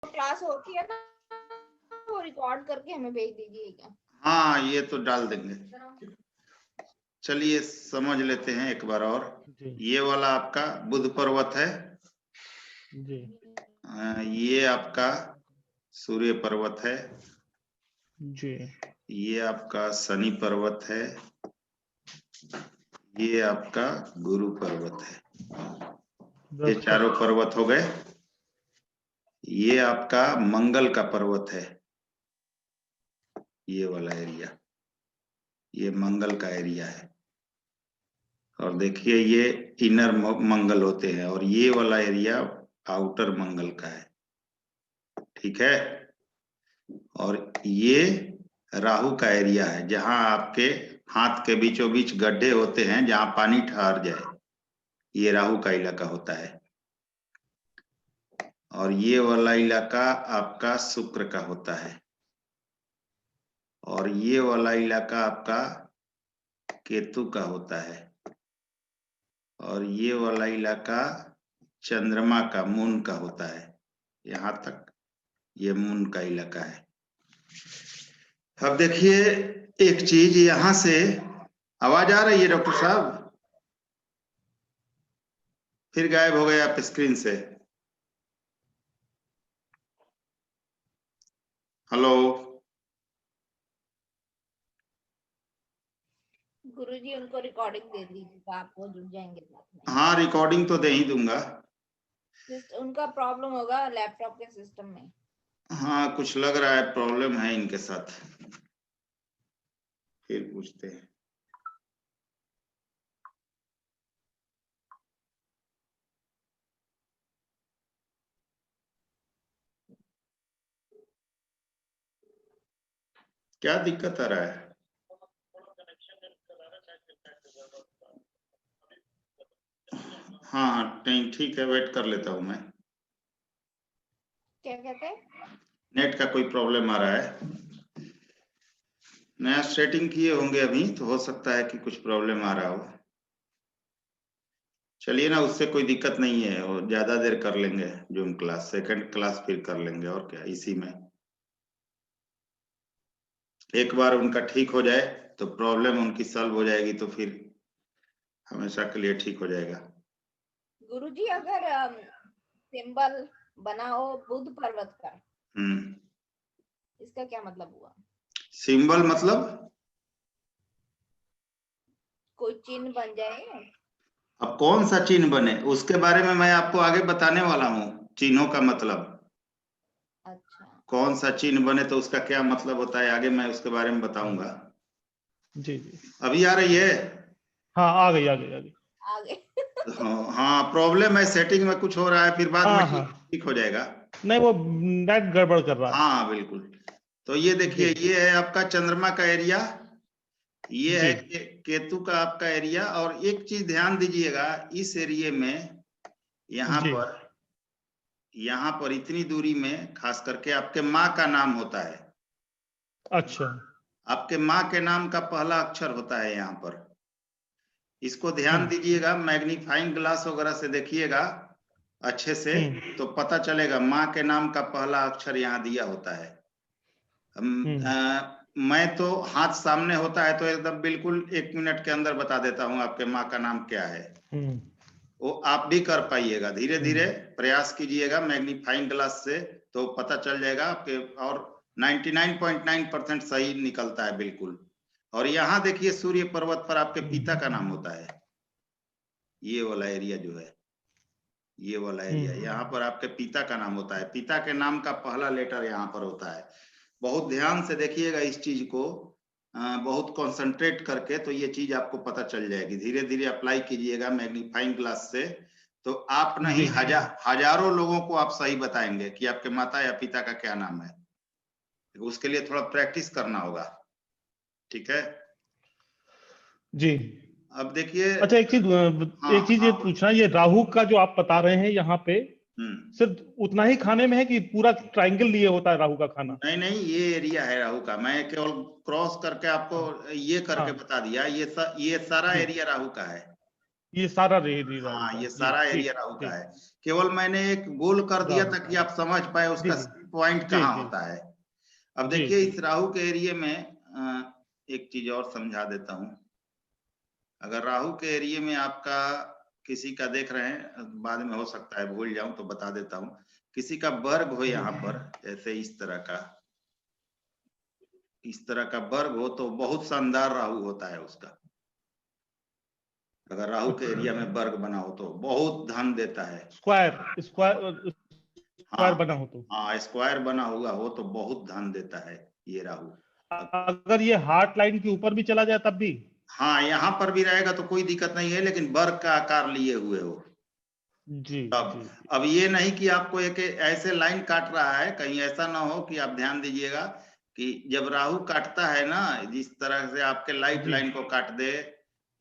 Class होती है ना वो रिकॉर्ड करके हमें भेज दीजिएगा। हाँ ये तो डाल देंगे। चलिए समझ लेते हैं एक बार और। ये वाला आपका बुध पर्वत है जी। ये आपका सूर्य पर्वत है जी। ये आपका शनि पर्वत है ये आपका गुरु पर्वत है। ये चारों पर्वत हो गए। ये आपका मंगल का पर्वत है ये वाला एरिया ये मंगल का एरिया है और देखिए ये इनर मंगल होते हैं और ये वाला एरिया आउटर मंगल का है। ठीक है। और ये राहु का एरिया है जहां आपके हाथ के बीचों बीच गड्ढे होते हैं जहां पानी ठहर जाए ये राहु का इलाका होता है। और ये वाला इलाका आपका शुक्र का होता है और ये वाला इलाका आपका केतु का होता है और ये वाला इलाका चंद्रमा का मून का होता है। यहाँ तक ये मून का इलाका है। अब देखिए एक चीज यहां से आवाज आ रही है डॉक्टर साहब फिर गायब हो गए आप स्क्रीन से। हेलो गुरुजी उनको रिकॉर्डिंग दे दीजिएगा आप वो जुड़ जाएंगे साथ में। हाँ रिकॉर्डिंग तो दे ही दूंगा। उनका प्रॉब्लम होगा लैपटॉप के सिस्टम में। हाँ कुछ लग रहा है प्रॉब्लम है इनके साथ फिर पूछते हैं। क्या दिक्कत आ रहा है? हाँ नहीं ठीक है वेट कर लेता हूँ मैं। क्या कहते हैं? नेट का कोई प्रॉब्लम आ रहा है नया सेटिंग किए होंगे अभी तो हो सकता है कि कुछ प्रॉब्लम आ रहा हो। चलिए ना उससे कोई दिक्कत नहीं है और ज्यादा देर कर लेंगे जूम क्लास सेकंड क्लास फिर कर लेंगे और क्या इसी में एक बार उनका ठीक हो जाए तो प्रॉब्लम उनकी सॉल्व हो जाएगी तो फिर हमेशा के लिए ठीक हो जाएगा। गुरुजी अगर सिंबल बना हो बुध पर्वत का इसका क्या मतलब हुआ? सिंबल मतलब कोई चिन्ह बन जाए। अब कौन सा चिन्ह बने उसके बारे में मैं आपको आगे बताने वाला हूँ। चिन्हों का मतलब अच्छा कौन सा चिन्ह बने तो उसका क्या मतलब होता है आगे मैं उसके बारे में बताऊंगा। जी जी अभी आ रही है? हाँ आ गई आ गई आ गई आगे हाँ प्रॉब्लम है सेटिंग में कुछ हो रहा है फिर बाद में ठीक हो जाएगा। नहीं वो नेट गड़बड़ कर रहा है। हाँ बिल्कुल। तो ये देखिए ये है आपका चंद्रमा का एरिया ये है केतु का आपका एरिया और एक चीज ध्यान दीजिएगा इस एरिया में यहाँ पर इतनी दूरी में खास करके आपके माँ का नाम होता है। अच्छा आपके माँ के नाम का पहला अक्षर होता है यहाँ पर इसको ध्यान दीजिएगा मैग्नीफाइंग ग्लास वगैरह से देखिएगा अच्छे से तो पता चलेगा माँ के नाम का पहला अक्षर यहाँ दिया होता है। मैं तो हाथ सामने होता है तो एकदम बिल्कुल 1 मिनट के अंदर बता देता हूँ आपके माँ का नाम क्या है। वो आप भी कर पाइएगा धीरे धीरे प्रयास कीजिएगा मैग्नीफाइंग ग्लास से तो पता चल जाएगा आपके और 99.9% सही निकलता है बिल्कुल। और यहाँ देखिए सूर्य पर्वत पर आपके पिता का नाम होता है ये वाला एरिया जो है ये वाला एरिया यहाँ पर आपके पिता का नाम होता है पिता के नाम का पहला लेटर यहाँ पर होता है। बहुत ध्यान से देखिएगा इस चीज को बहुत कंसंट्रेट करके तो ये चीज आपको पता चल जाएगी धीरे धीरे अप्लाई कीजिएगा मैग्नीफाइंग ग्लास से तो आप नहीं हजारों लोगों को आप सही बताएंगे कि आपके माता या पिता का क्या नाम है। उसके लिए थोड़ा प्रैक्टिस करना होगा। ठीक है जी। अब देखिए अच्छा एक चीज ये पूछना ये राहु का जो आप बता रहे हैं यहाँ पे सिर्फ उतना ही खाने में है कि पूरा ट्रायंगल लिए होता है राहु का खाना? नहीं ये एरिया है राहु का मैं केवल क्रॉस करके आपको ये करके बता दिया ये सारा एरिया राहु का है। ये सारा एरिया राहु हाँ का ये सारा एरिया राहु का है। केवल मैंने एक गोल कर दिया था कि आप समझ पाए उसका पॉइंट कहाँ होता है। अब देखिए इस राहु के एरिया में एक चीज और समझा देता हूँ। अगर राहु के एरिया में आपका किसी का देख रहे हैं, बाद में हो सकता है भूल जाऊं तो बता देता हूँ, किसी का वर्ग हो यहाँ पर, जैसे इस तरह का वर्ग हो तो बहुत शानदार राहु होता है उसका। अगर राहु के एरिया में वर्ग बना हो तो बहुत धन देता है। स्क्वायर बना हो तो, हाँ स्क्वायर बना हुआ हो तो बहुत धन देता है ये राहु। अगर ये हार्ट लाइन के ऊपर भी चला जाए तब भी, हाँ यहाँ पर भी रहेगा तो कोई दिक्कत नहीं है, लेकिन वर्ग का आकार लिए हुए हो जी। अब ये नहीं कि आपको एक ऐसे लाइन काट रहा है, कहीं ऐसा ना हो कि आप ध्यान दीजिएगा कि जब राहु काटता है ना, जिस तरह से आपके लाइफ लाइन को काट दे,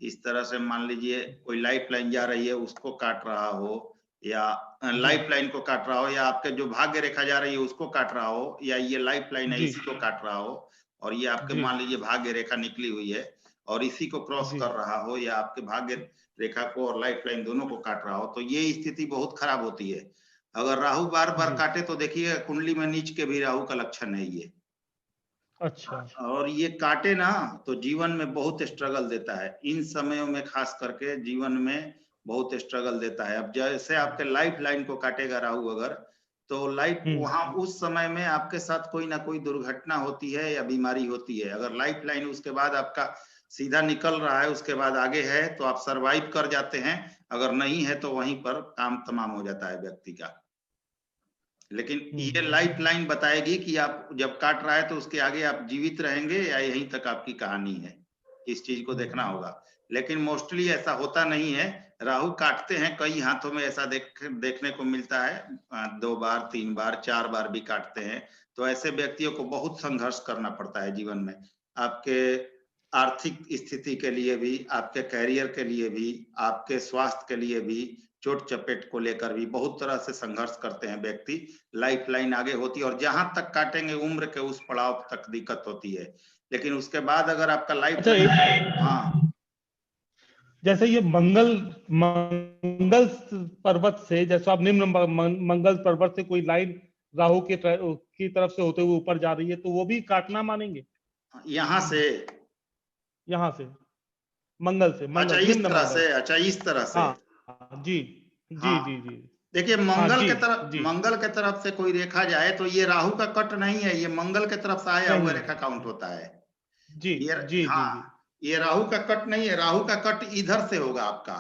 इस तरह से मान लीजिए कोई लाइफ लाइन जा रही है उसको काट रहा हो, या लाइफ लाइन को काट रहा हो, या आपके जो भाग्य रेखा जा रही है उसको काट रहा हो, या ये लाइफ लाइन है इसी को काट रहा हो, और ये आपके मान लीजिए भाग्य रेखा निकली हुई है और इसी को क्रॉस कर रहा हो, या आपके भाग्य रेखा को और लाइफ लाइन दोनों को काट रहा हो, तो ये स्थिति बहुत खराब होती है। अगर राहु बार बार काटे तो देखिए कुंडली में नीच के भी राहु का लक्षण है ये। अच्छा। और ये काटे ना तो जीवन में बहुत स्ट्रगल देता है, इन समयों में खास करके जीवन में बहुत स्ट्रगल देता है। अब जैसे आपके लाइफ लाइन को काटेगा राहु अगर, तो लाइफ वहां उस समय में आपके साथ कोई ना कोई दुर्घटना होती है या बीमारी होती है। अगर लाइफ लाइन उसके बाद आपका सीधा निकल रहा है, उसके बाद आगे है तो आप सरवाइव कर जाते हैं, अगर नहीं है तो वहीं पर काम तमाम हो जाता है व्यक्ति का। लेकिन ये लाइफ लाइन बताएगी कि आप जब काट रहा है तो उसके आगे आप जीवित रहेंगे या यहीं तक आपकी कहानी है, इस चीज को देखना होगा। लेकिन मोस्टली ऐसा होता नहीं है, राहु काटते हैं, कई हाथों में ऐसा देखने को मिलता है, 2 बार 3 बार 4 बार भी काटते हैं। तो ऐसे व्यक्तियों को बहुत संघर्ष करना पड़ता है जीवन में, आपके आर्थिक स्थिति के लिए भी, आपके कैरियर के लिए भी, आपके स्वास्थ्य के लिए भी, चोट चपेट को लेकर भी बहुत तरह से संघर्ष करते हैं व्यक्ति। लाइफ लाइन आगे होती है और जहां तक काटेंगे उम्र के उस पड़ाव तक दिक्कत होती है, लेकिन उसके बाद अगर आपका लाइफ हाँ, जैसे ये मंगल पर्वत से, जैसे आप निम्न मंगल पर्वत से कोई लाइन राहु की तरफ से होते हुए ऊपर जा रही है तो वो भी काटना मानेंगे? यहाँ से मंगल से, अच्छा इस तरह से, अच्छा इस तरह से, जी। देखिए मंगल के तरफ से कोई रेखा जाए तो ये राहु का कट नहीं है, ये मंगल के तरफ से आया हुआ रेखा काउंट होता है। ये राहु का कट नहीं है, राहु का कट इधर से होगा आपका,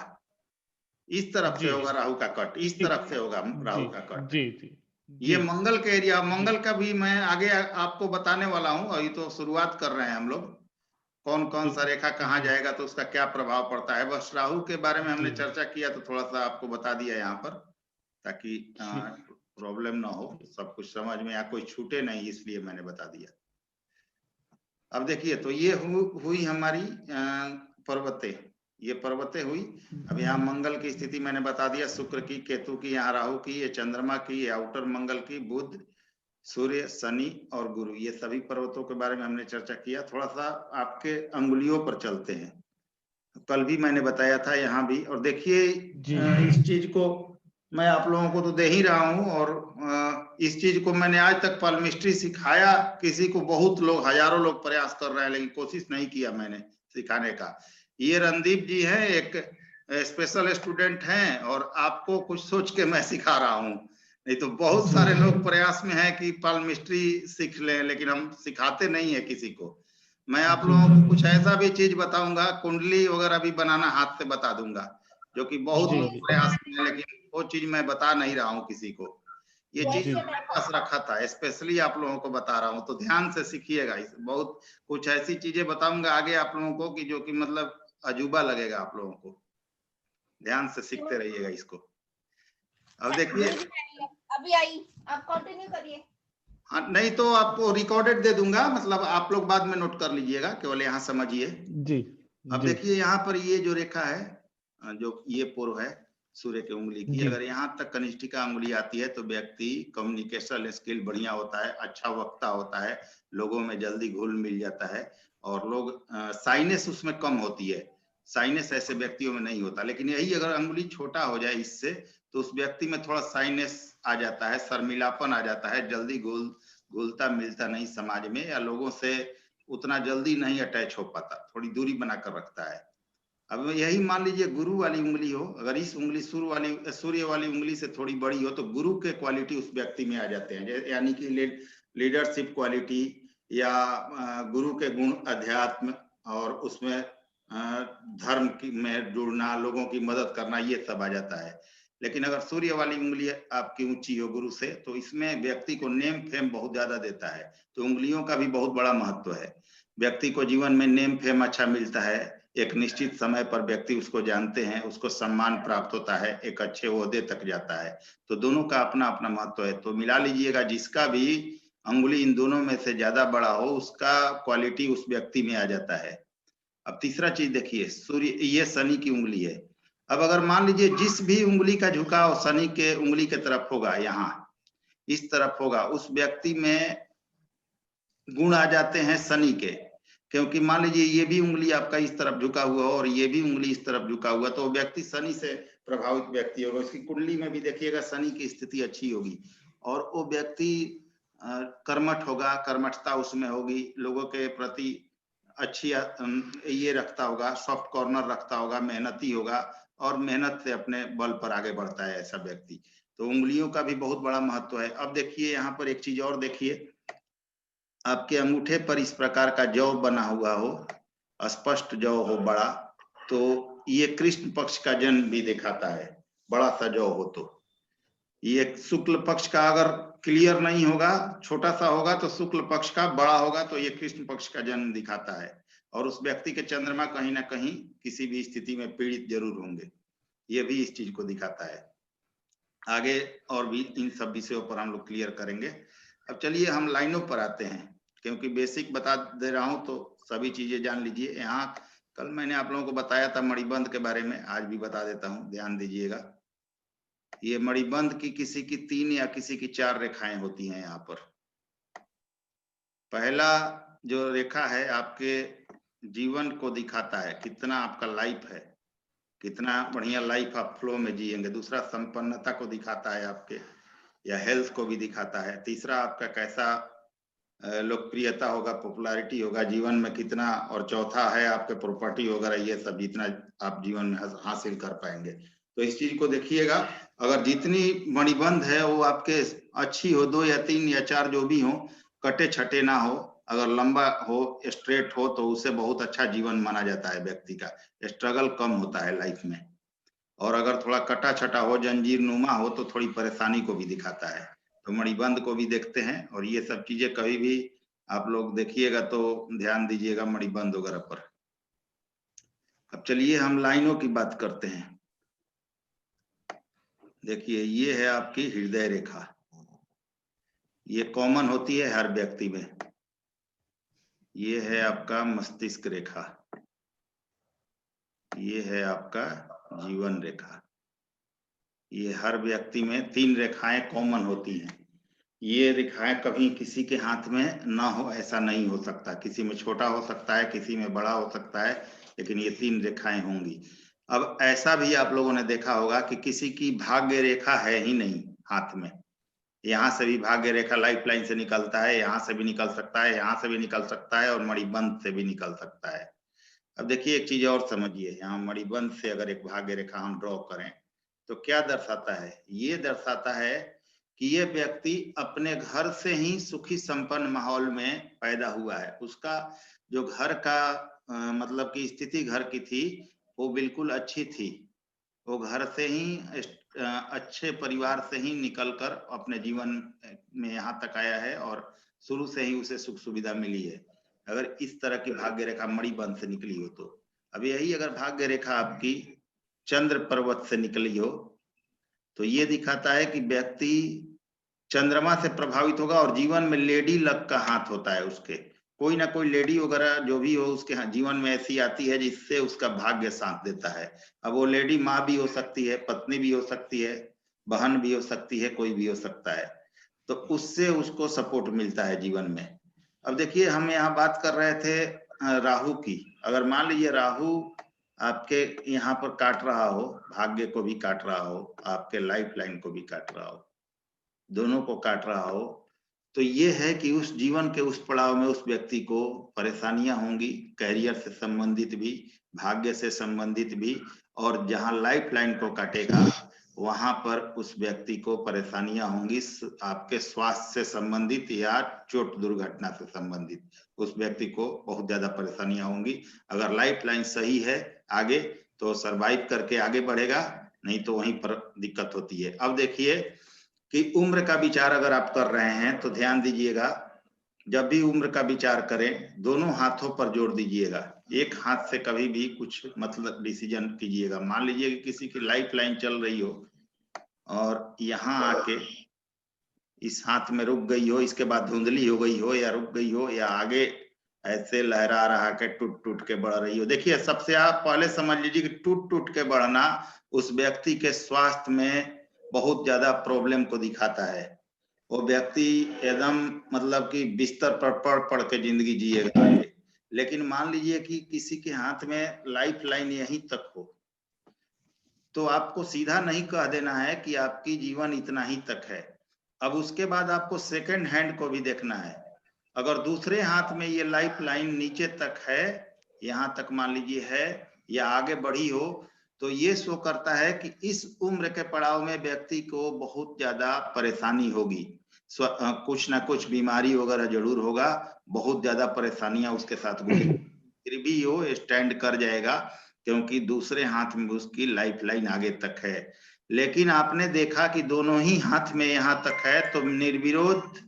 इस तरफ से होगा राहु का कट, इस तरफ से होगा राहु का कट। ये मंगल के एरिया, मंगल का भी मैं आगे आपको बताने वाला हूँ, अभी तो शुरुआत कर रहे हैं हम लोग, कौन कौन सा रेखा कहाँ जाएगा तो उसका क्या प्रभाव पड़ता है। बस राहु के बारे में हमने चर्चा किया तो थोड़ा सा आपको बता दिया यहाँ पर, ताकि प्रॉब्लम ना हो, सब कुछ समझ में या कोई छूटे नहीं, इसलिए मैंने बता दिया। अब देखिए तो ये हुई हमारी पर्वतें, ये पर्वतें हुई। अब यहाँ मंगल की स्थिति मैंने बता दिया, शुक्र की, केतु की, यहाँ राहु की, ये चंद्रमा की, ये आउटर मंगल की, बुध, सूर्य, शनि और गुरु, ये सभी पर्वतों के बारे में हमने चर्चा किया। थोड़ा सा आपके अंगुलियों पर चलते हैं, कल भी मैंने बताया था यहाँ भी। और देखिए इस चीज को मैं आप लोगों को तो दे ही रहा हूँ, और इस चीज को मैंने आज तक पाल्मिस्ट्री सिखाया किसी को, बहुत लोग, हजारों लोग प्रयास कर रहे हैं लेकिन कोशिश नहीं किया मैंने सिखाने का। ये रणदीप जी हैं, एक स्पेशल स्टूडेंट हैं, और आपको कुछ सोच के मैं सिखा रहा हूँ, नहीं तो बहुत सारे लोग प्रयास में है कि पाल्मिस्ट्री सीख लें, लेकिन हम सिखाते नहीं है किसी को। मैं आप लोगों को कुछ ऐसा भी चीज बताऊंगा, कुंडली वगैरह भी बनाना हाथ से बता दूंगा, जो कि बहुत लोग प्रयास में, लेकिन वो चीज मैं बता नहीं रहा हूँ किसी को। ये चीज मेरे पास रखा था, स्पेशली आप लोगों को बता रहा हूँ, तो ध्यान से सीखिएगा। बहुत कुछ ऐसी चीजें बताऊंगा आगे आप लोगों को कि जो कि मतलब अजूबा लगेगा आप लोगों को, ध्यान से सीखते रहिएगा इसको। अब देखिए अभी आई, आप कंटिन्यू करिए। हाँ, नहीं तो आपको रिकॉर्डेड दे दूंगा, मतलब आप लोग बाद में नोट कर लीजिएगा, केवल यहाँ समझिए जी। अब देखिए यहाँ पर ये जो रेखा है, जो ये पूर्व है सूर्य की उंगली की, अगर यहाँ तक कनिष्ठिका उंगली आती है तो व्यक्ति कम्युनिकेशन स्किल बढ़िया होता है, अच्छा वक्ता होता है, लोगों में जल्दी घुल मिल जाता है, और लोग साइनेस उसमें कम होती है, साइनेस ऐसे व्यक्तियों में नहीं होता। लेकिन यही अगर अंगुली छोटा हो जाए इससे तो उस व्यक्ति में थोड़ा साइनेस आ जाता है, शर्मिलापन आ जाता है, जल्दी घुलता मिलता नहीं समाज में, या लोगों से उतना जल्दी नहीं अटैच हो पाता, थोड़ी दूरी बनाकर रखता है। अब यही मान लीजिए गुरु वाली उंगली हो, अगर इस उंगली सूर्य वाली उंगली से थोड़ी बड़ी हो तो गुरु के क्वालिटी उस व्यक्ति में आ जाते हैं, यानी कि लीडरशिप क्वालिटी या गुरु के गुण, अध्यात्म और उसमें धर्म में जुड़ना, लोगों की मदद करना, ये सब आ जाता है। लेकिन अगर सूर्य वाली उंगली आपकी ऊंची हो गुरु से, तो इसमें व्यक्ति को नेम फेम बहुत ज्यादा देता है। तो उंगलियों का भी बहुत बड़ा महत्व है। व्यक्ति को जीवन में नेम फेम अच्छा मिलता है, एक निश्चित समय पर व्यक्ति उसको जानते हैं, उसको सम्मान प्राप्त होता है, एक अच्छे ओहदे तक जाता है। तो दोनों का अपना अपना महत्व है। तो मिला लीजिएगा, जिसका भी अंगुली इन दोनों में से ज्यादा बड़ा हो, उसका क्वालिटी उस व्यक्ति में आ जाता है। अब तीसरा चीज देखिए, सूर्य, ये शनि की उंगली है। अब अगर मान लीजिए जिस भी उंगली का झुकाव शनि के उंगली के तरफ होगा, यहाँ इस तरफ होगा, उस व्यक्ति में गुण आ जाते हैं शनि के। क्योंकि मान लीजिए ये भी उंगली आपका इस तरफ झुका हुआ हो और ये भी उंगली इस तरफ झुका हुआ, तो व्यक्ति शनि से प्रभावित व्यक्ति होगा। उसकी कुंडली में भी देखिएगा शनि की स्थिति अच्छी होगी और वो व्यक्ति कर्मठ होगा, कर्मठता उसमें होगी, लोगों के प्रति अच्छी ये रखता होगा, सॉफ्ट कॉर्नर रखता होगा, मेहनती होगा और मेहनत से अपने बल पर आगे बढ़ता है ऐसा व्यक्ति। तो उंगलियों का भी बहुत बड़ा महत्व है। अब देखिए यहाँ पर एक चीज और देखिए, आपके अंगूठे पर इस प्रकार का जौ बना हुआ हो, स्पष्ट जौ हो बड़ा, तो ये कृष्ण पक्ष का जन्म भी दिखाता है। बड़ा सा जौ हो तो ये शुक्ल पक्ष का, अगर क्लियर नहीं होगा, छोटा सा होगा तो शुक्ल पक्ष का, बड़ा होगा तो ये कृष्ण पक्ष का जन्म दिखाता है। और उस व्यक्ति के चंद्रमा कहीं ना कहीं किसी भी स्थिति में पीड़ित जरूर होंगे, ये भी इस चीज को दिखाता है। आगे और भी इन सब विषयों पर हम लोग क्लियर करेंगे। अब चलिए हम लाइनों पर आते हैं, क्योंकि बेसिक बता दे रहा हूं तो सभी चीजें जान लीजिए। यहाँ कल मैंने आप लोगों को बताया था मणिबंध के बारे में, आज भी बता देता हूं, ध्यान दीजिएगा। ये मणिबंध की किसी की 3 या किसी की 4 रेखाएं होती हैं। यहाँ पर पहला जो रेखा है आपके जीवन को दिखाता है, कितना आपका लाइफ है, कितना बढ़िया लाइफ आप फ्लो में जिएंगे। दूसरा संपन्नता को दिखाता है आपके, या हेल्थ को भी दिखाता है। तीसरा आपका कैसा लोकप्रियता होगा, पॉपुलैरिटी होगा जीवन में कितना, और चौथा है आपके प्रॉपर्टी वगैरह, ये सब जितना आप जीवन में हासिल कर पाएंगे। तो इस चीज को देखिएगा, अगर जितनी मणिबंध है वो आपके अच्छी हो, 2 या 3 या 4 जो भी हो, कटे छटे ना हो, अगर लंबा हो, स्ट्रेट हो, तो उसे बहुत अच्छा जीवन माना जाता है। व्यक्ति का स्ट्रगल कम होता है लाइफ में। और अगर थोड़ा कटा छटा हो, जंजीर नुमा हो, तो थोड़ी परेशानी को भी दिखाता है। तो मणिबंध को भी देखते हैं, और ये सब चीजें कभी भी आप लोग देखिएगा तो ध्यान दीजिएगा मणिबंध वगैरह पर। अब चलिए हम लाइनों की बात करते हैं। देखिए ये है आपकी हृदय रेखा, ये कॉमन होती है हर व्यक्ति में। ये है आपका मस्तिष्क रेखा, ये है आपका जीवन रेखा। ये हर व्यक्ति में 3 रेखाएं कॉमन होती हैं। ये रेखाएं कभी किसी के हाथ में ना हो ऐसा नहीं हो सकता, किसी में छोटा हो सकता है, किसी में बड़ा हो सकता है, लेकिन ये 3 रेखाएं होंगी। अब ऐसा भी आप लोगों ने देखा होगा कि किसी की भाग्य रेखा है ही नहीं हाथ में। यहाँ से भी भाग्य रेखा लाइफ लाइन से निकलता है, यहाँ से भी निकल सकता है, यहाँ से भी निकल सकता है, और मणिबंध से भी निकल सकता है। अब देखिए एक चीज और समझिए, यहाँ मणिबंध से अगर एक भाग्य रेखा हम ड्रॉ करें तो क्या दर्शाता है? ये दर्शाता है कि ये व्यक्ति अपने घर से ही सुखी संपन्न माहौल में पैदा हुआ है। उसका जो घर का मतलब की स्थिति घर की थी वो बिल्कुल अच्छी थी। वो घर से ही अच्छे परिवार से ही निकलकर अपने जीवन में यहाँ तक आया है, और शुरू से ही उसे सुख सुविधा मिली है। अगर इस तरह की भाग्य रेखा मणिबंध से निकली हो तो। अब यही अगर भाग्य रेखा आपकी चंद्र पर्वत से निकली हो तो ये दिखाता है कि व्यक्ति चंद्रमा से प्रभावित होगा, और जीवन में लेडी लक का हाथ होता है उसके। कोई ना कोई लेडी वगैरह जो भी हो उसके जीवन में ऐसी आती है जिससे उसका भाग्य साथ देता है। अब वो लेडी माँ भी हो सकती है, पत्नी भी हो सकती है, बहन भी हो सकती है, कोई भी हो सकता है। तो उससे उसको सपोर्ट मिलता है जीवन में। अब देखिए हम यहाँ बात कर रहे थे राहु की। अगर मान लीजिए राहु आपके यहाँ पर काट रहा हो, भाग्य को भी काट रहा हो, आपके लाइफ लाइन को भी काट रहा हो, दोनों को काट रहा हो, तो ये है कि उस जीवन के उस पड़ाव में उस व्यक्ति को परेशानियां होंगी, कैरियर से संबंधित भी, भाग्य से संबंधित भी, और जहां लाइफ लाइन को काटेगा वहां पर उस व्यक्ति को परेशानियां होंगी आपके स्वास्थ्य से संबंधित या चोट दुर्घटना से संबंधित, उस व्यक्ति को बहुत ज्यादा परेशानियां होंगी। अगर लाइफ लाइन सही है आगे तो सरवाइव करके आगे बढ़ेगा, नहीं तो वहीं पर दिक्कत होती है। अब देखिए कि उम्र का विचार अगर आप कर रहे हैं तो ध्यान दीजिएगा, जब भी उम्र का विचार करें दोनों हाथों पर जोड़ दीजिएगा, एक हाथ से कभी भी कुछ मतलब डिसीजन कीजिएगा। मान लीजिए कि किसी की लाइफ लाइन चल रही हो और यहाँ आके इस हाथ में रुक गई हो, इसके बाद धुंधली हो गई हो या रुक गई हो, या आगे ऐसे लहरा रहा के टूट टूट के बढ़ रही हो। देखिए सबसे आप पहले समझ लीजिए कि टूट टूट के बढ़ना उस व्यक्ति के स्वास्थ्य में बहुत ज्यादा प्रॉब्लम को दिखाता है। वो व्यक्ति एकदम मतलब कि बिस्तर पर पड़ के जिंदगी जिएगा। लेकिन मान लीजिए कि किसी के हाथ में लाइफ लाइन यहीं तक हो, तो आपको सीधा नहीं कह देना है कि आपकी जीवन इतना ही तक है। अब उसके बाद आपको सेकंड हैंड को भी देखना है। अगर दूसरे हाथ में ये लाइफ लाइन नीचे तक है, यहाँ तक मान लीजिए है या आगे बढ़ी हो, तो ये शो करता है कि इस उम्र के पड़ाव में व्यक्ति को बहुत ज्यादा परेशानी होगी, कुछ ना कुछ बीमारी वगैरह जरूर होगा, बहुत ज्यादा परेशानियां उसके साथ गुजरेगी, फिर भी वो स्टैंड कर जाएगा क्योंकि दूसरे हाथ में उसकी लाइफ लाइन आगे तक है। लेकिन आपने देखा कि दोनों ही हाथ में यहाँ तक है, तो निर्विरोध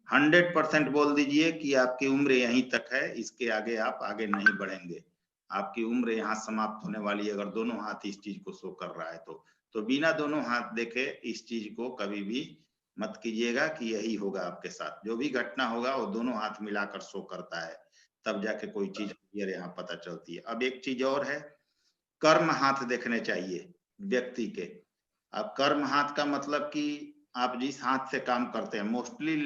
100% बोल दीजिए कि आपकी उम्र यहीं तक है, इसके आगे आप आगे नहीं बढ़ेंगे, आपकी उम्र यहाँ समाप्त होने वाली है। अगर दोनों हाथ इस चीज को शो कर रहा है तो बिना दोनों हाथ देखे इस चीज को कभी भी मत कीजिएगा कि यही होगा आपके साथ। जो भी घटना होगा वो दोनों हाथ मिलाकर शो करता है, तब जाके कोई चीज क्लियर यहाँ पता चलती है। अब एक चीज और है, कर्म हाथ देखने चाहिए व्यक्ति के। अब कर्म हाथ का मतलब कि आप जिस हाथ से काम करते हैं, मोस्टली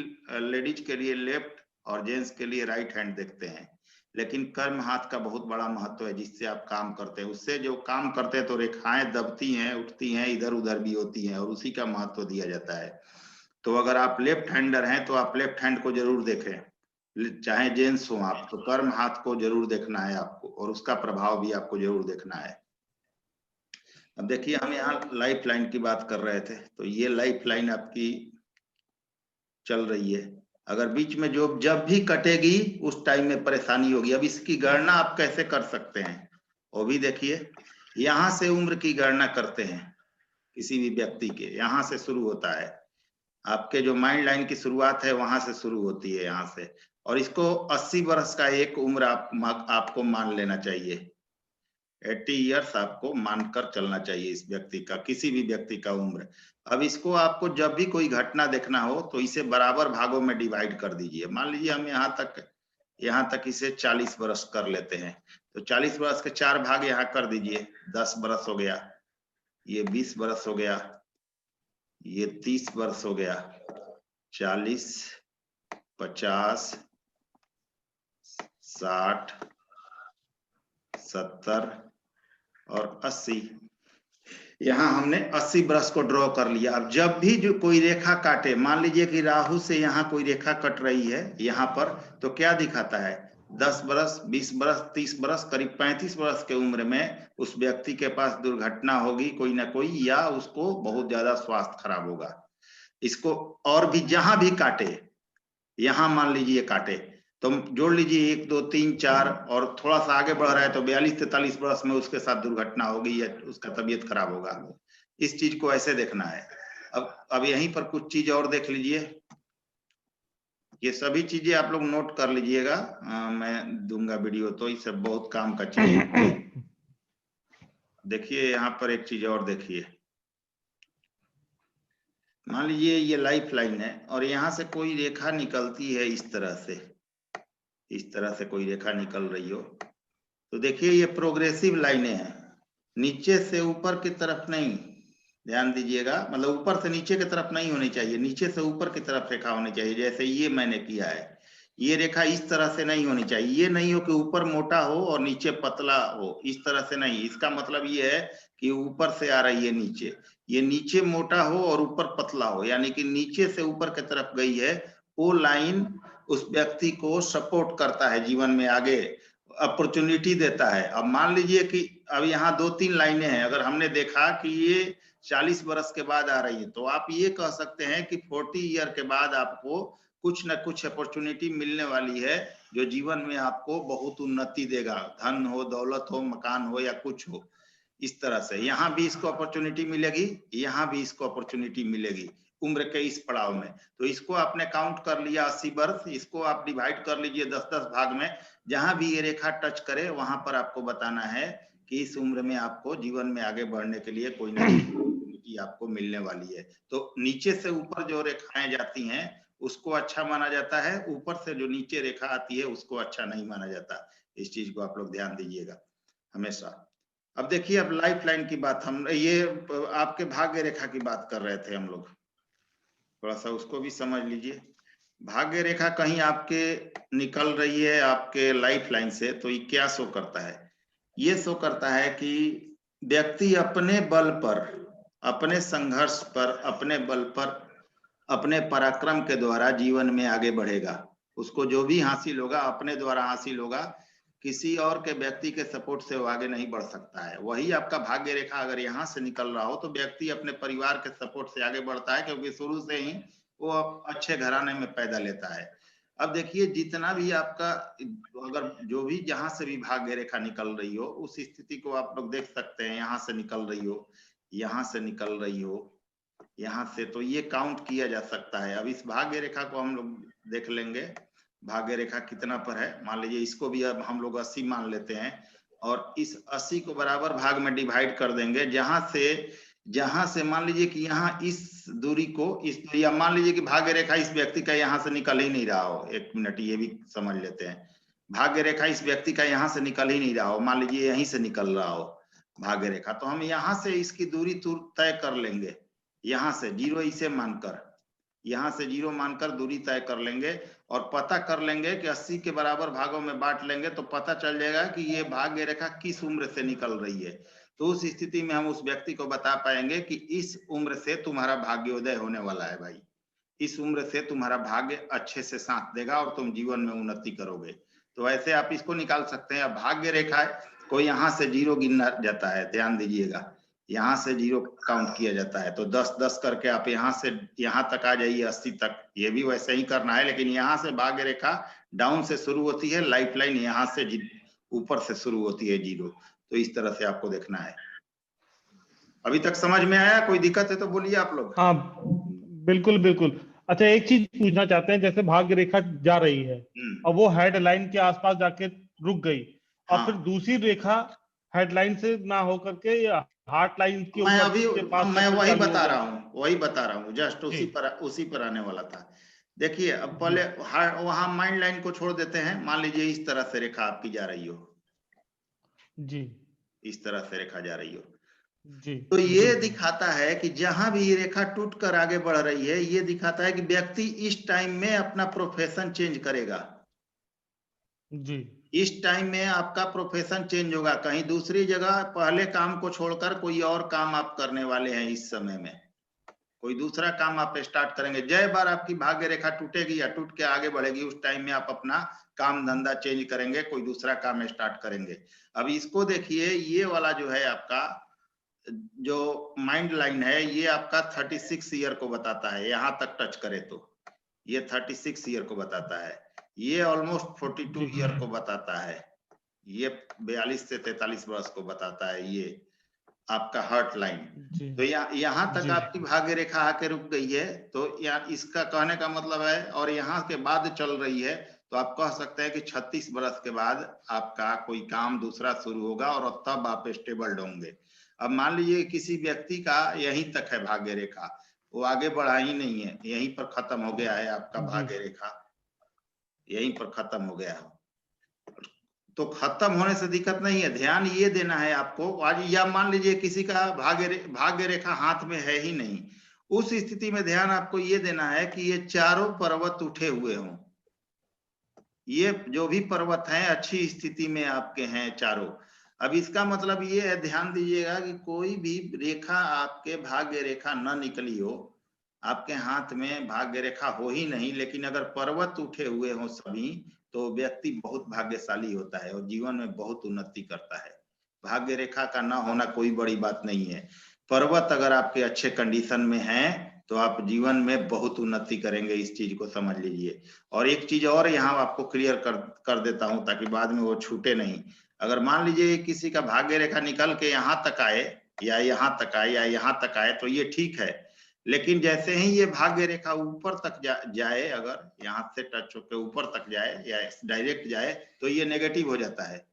लेडीज के लिए लेफ्ट और जेंट्स के लिए राइट हैंड देखते हैं, लेकिन कर्म हाथ का बहुत बड़ा महत्व है जिससे आप काम करते हैं। उससे जो काम करते हैं तो रेखाएं दबती हैं, उठती हैं, इधर उधर भी होती हैं, और उसी का महत्व दिया जाता है। तो अगर आप लेफ्ट हैंडर हैं तो आप लेफ्ट हैंड को जरूर देखें, चाहे जेंट्स हो आप, तो कर्म हाथ को जरूर देखना है आपको, और उसका प्रभाव भी आपको जरूर देखना है। अब देखिए हम यहाँ लाइफ लाइन की बात कर रहे थे, तो ये लाइफ लाइन आपकी चल रही है। अगर बीच में जो जब भी कटेगी उस टाइम में परेशानी होगी। अब इसकी गणना आप कैसे कर सकते हैं वो भी देखिए। यहाँ से उम्र की गणना करते हैं किसी भी व्यक्ति के, यहाँ से शुरू होता है, आपके जो माइंड लाइन की शुरुआत है वहां से शुरू होती है, यहाँ से, और इसको 80 वर्ष का एक उम्र आपको मान लेना चाहिए। 80 इयर्स आपको मानकर चलना चाहिए इस व्यक्ति का, किसी भी व्यक्ति का उम्र। अब इसको आपको जब भी कोई घटना देखना हो तो इसे बराबर भागों में डिवाइड कर दीजिए। मान लीजिए हम यहाँ तक इसे 40 वर्ष कर लेते हैं, तो 40 वर्ष के 4 भाग यहाँ कर दीजिए। 10 वर्ष हो गया, ये 20 वर्ष हो गया, ये 30 वर्ष हो गया, 40, 50, 60, 70 और 80। यहाँ हमने 80 वर्ष को ड्रॉ कर लिया। अब जब भी जो कोई रेखा काटे, मान लीजिए कि राहु से यहाँ कोई रेखा कट रही है यहाँ पर, तो क्या दिखाता है? 10 वर्ष, 20 वर्ष, 30 वर्ष, करीब 35 वर्ष के उम्र में उस व्यक्ति के पास दुर्घटना होगी कोई ना कोई, या उसको बहुत ज्यादा स्वास्थ्य खराब होगा। इसको और भी जहां भी काटे, यहां मान लीजिए काटे, तो जोड़ लीजिए 1, 2, 3, 4, और थोड़ा सा आगे बढ़ रहा है तो 42-43 वर्ष में उसके साथ दुर्घटना होगी या उसका तबीयत खराब होगा। इस चीज को ऐसे देखना है। अब यहीं पर कुछ चीज और देख लीजिए, ये सभी चीजें आप लोग नोट कर लीजिएगा, मैं दूंगा वीडियो तो इससे बहुत काम का चीज है। देखिए यहाँ पर एक चीज और देखिए, मान लीजिए ये लाइफ लाइन है और यहाँ से कोई रेखा निकलती है, इस तरह से कोई रेखा निकल रही हो, तो देखिए ये प्रोग्रेसिव लाइनें हैं, नीचे से ऊपर की तरफ नहीं, ध्यान दीजिएगा, मतलब ऊपर से नीचे की तरफ नहीं होनी चाहिए, नीचे से ऊपर की तरफ रेखा होनी चाहिए, जैसे ये मैंने किया है। ये रेखा इस तरह से नहीं होनी चाहिए। ये नहीं हो कि ऊपर मोटा हो और नीचे पतला हो, इस तरह से नहीं। इसका मतलब ये है कि ऊपर से आ रही है नीचे, ये नीचे मोटा हो और ऊपर पतला हो, यानी कि नीचे से ऊपर की तरफ गई है। वो लाइन उस व्यक्ति को सपोर्ट करता है, जीवन में आगे अपॉर्चुनिटी देता है। अब मान लीजिए कि अब यहाँ 2-3 लाइनें हैं, अगर हमने देखा कि ये 40 वर्ष के बाद आ रही है, तो आप ये कह सकते हैं कि 40 ईयर के बाद आपको कुछ न कुछ अपॉर्चुनिटी मिलने वाली है, जो जीवन में आपको बहुत उन्नति देगा। धन हो, दौलत हो, मकान हो या कुछ हो, इस तरह से। यहाँ भी इसको अपॉर्चुनिटी मिलेगी, यहाँ भी इसको अपॉर्चुनिटी मिलेगी उम्र के इस पड़ाव में। तो इसको आपने काउंट कर लिया 80 वर्ष, इसको आप डिवाइड कर लीजिए 10-10 भाग में। जहां भी ये रेखा टच करे वहां पर आपको बताना है कि इस उम्र में आपको जीवन में आगे बढ़ने के लिए कोई ना कोई अपॉर्चुनिटी आपको मिलने वाली है। तो नीचे से ऊपर जो रेखाएं जाती हैं उसको अच्छा माना जाता है, ऊपर से जो नीचे रेखा आती है उसको अच्छा नहीं माना जाता। इस चीज को आप लोग ध्यान दीजिएगा हमेशा। अब देखिए, अब लाइफ लाइन की बात, हम ये आपके भाग्य रेखा की बात कर रहे थे हम लोग, थोड़ा सा उसको भी समझ लीजिए। भाग्य रेखा कहीं आपके निकल रही है आपके लाइफ लाइन से, तो ये क्या शो करता है? ये शो करता है कि व्यक्ति अपने बल पर, अपने संघर्ष पर, अपने बल पर, अपने पराक्रम के द्वारा जीवन में आगे बढ़ेगा। उसको जो भी हासिल होगा अपने द्वारा हासिल होगा, किसी और के व्यक्ति के सपोर्ट से वो आगे नहीं बढ़ सकता है। वही आपका भाग्य रेखा अगर यहाँ से निकल रहा हो तो व्यक्ति अपने परिवार के सपोर्ट से आगे बढ़ता है, क्योंकि शुरू से ही वो अच्छे घराने में पैदा लेता है। अब देखिए, जितना भी आपका, अगर जो भी जहां से भी भाग्य रेखा निकल रही हो, उस स्थिति को आप लोग देख सकते हैं। यहाँ से निकल रही हो, यहाँ से निकल रही हो, यहाँ से, तो ये काउंट किया जा सकता है। अब इस भाग्य रेखा को हम लोग देख लेंगे, भाग्य रेखा कितना पर है। मान लीजिए इसको भी अब हम लोग 80 मान लेते हैं, और इस 80 को बराबर भाग में डिवाइड कर देंगे। जहां से मान लीजिए कि यहाँ इस दूरी को, इस, या मान लीजिए कि भाग्य रेखा इस व्यक्ति का यहाँ से निकल ही नहीं रहा हो, 1 मिनट ये भी समझ लेते हैं। भाग्य रेखा इस व्यक्ति का यहाँ से निकल ही नहीं रहा हो, मान लीजिए यहीं से निकल रहा हो भाग्य रेखा, तो हम यहाँ से इसकी दूरी तय कर लेंगे। यहाँ से 0 इसे मानकर, यहाँ से 0 मानकर दूरी तय कर लेंगे, और पता कर लेंगे कि 80 के बराबर भागों में बांट लेंगे, तो पता चल जाएगा कि ये भाग्य रेखा किस उम्र से निकल रही है। तो उस स्थिति में हम उस व्यक्ति को बता पाएंगे कि इस उम्र से तुम्हारा भाग्योदय होने वाला है भाई, इस उम्र से तुम्हारा भाग्य अच्छे से साथ देगा और तुम जीवन में उन्नति करोगे। तो ऐसे आप इसको निकाल सकते हैं। अब भाग्य रेखा को यहाँ से 0 गिना जाता है, ध्यान दीजिएगा, यहाँ से 0 काउंट किया जाता है। तो 10-10 करके आप यहाँ से यहाँ तक आ जाइए 80 तक, ये भी वैसे ही करना है, लेकिन यहाँ से भाग्य रेखा डाउन से शुरू होती है, लाइफ लाइन यहाँ से ऊपर से शुरू होती है 0। तो इस तरह से आपको देखना है। अभी तक समझ में आया? कोई दिक्कत है तो बोलिए आप लोग। हाँ बिल्कुल बिल्कुल। अच्छा, एक चीज पूछना चाहते हैं, जैसे भाग्य रेखा जा रही है और वो हेडलाइन के आसपास जाके रुक गई, और हाँ। फिर दूसरी रेखा हेडलाइन से ना होकर के हार्ट लाइन के मैं ऊपर अभी के पास मैं वही बता रहा हूँ, जस्ट उसी पर आने वाला था। देखिए, अब पहले वहां माइंड लाइन को छोड़ देते हैं। मान लीजिए इस तरह से रेखा आपकी जा रही हो जी, इस तरह से रेखा जा रही हो जी, तो ये दिखाता है कि जहां भी ये रेखा टूट कर आगे बढ़ रही है, ये दिखाता है कि व्यक्ति इस टाइम में अपना प्रोफेशन चेंज करेगा। जी, इस टाइम में आपका प्रोफेशन चेंज होगा, कहीं दूसरी जगह पहले काम को छोड़कर कोई और काम आप करने वाले हैं। इस समय में कोई दूसरा काम आप स्टार्ट करेंगे। जय बार आपकी भाग्य रेखा टूटेगी या टूट के आगे बढ़ेगी, उस टाइम में आप अपना काम धंधा चेंज करेंगे, कोई दूसरा काम स्टार्ट करेंगे। अब इसको देखिए, ये वाला जो है आपका जो माइंड लाइन है, ये आपका 36 ईयर को बताता है। यहाँ तक टच करे तो ये 36 ईयर को बताता है। ये ऑलमोस्ट 42 ईयर को बताता है। ये 42 से 43 वर्ष को बताता है, ये आपका हार्ट लाइन। तो यहाँ तक आपकी भाग्य रेखा आके रुक गई है, तो यहाँ इसका कहने का मतलब है, और यहाँ के बाद चल रही है, तो आप कह सकते हैं कि 36 वर्ष के बाद आपका कोई काम दूसरा शुरू होगा और तब आप स्टेबल होंगे। अब मान लीजिए किसी व्यक्ति का यहीं तक है भाग्य रेखा, वो आगे बढ़ा ही नहीं है, यहीं पर खत्म हो गया है आपका भाग्य रेखा, यहीं पर खत्म हो गया है। तो खत्म होने से दिक्कत नहीं है, ध्यान ये देना है आपको आज। या मान लीजिए किसी का भाग्य रेखा हाथ में है ही नहीं, उस स्थिति में ध्यान आपको ये देना है कि ये चारों पर्वत उठे हुए हों। ये जो भी पर्वत हैं अच्छी स्थिति में आपके हैं चारों। अब इसका मतलब ये है, ध्यान दीजिएगा कि कोई भी रेखा आपके भाग्य रेखा न निकली हो, आपके हाथ में भाग्य रेखा हो ही नहीं, लेकिन अगर पर्वत उठे हुए हो सभी, तो व्यक्ति बहुत भाग्यशाली होता है और जीवन में बहुत उन्नति करता है। भाग्य रेखा का ना होना कोई बड़ी बात नहीं है। पर्वत अगर आपके अच्छे कंडीशन में है तो आप जीवन में बहुत उन्नति करेंगे, इस चीज को समझ लीजिए। और एक चीज और यहाँ आपको क्लियर कर देता हूं ताकि बाद में वो छूटे नहीं। अगर मान लीजिए किसी का भाग्य रेखा निकल के यहाँ तक आए या यहाँ तक आए या यहाँ तक आए तो ये ठीक है, लेकिन जैसे ही ये भाग्य रेखा ऊपर तक जाए, अगर यहाँ से टच होकर ऊपर तक जाए या डायरेक्ट जाए तो ये नेगेटिव हो जाता है।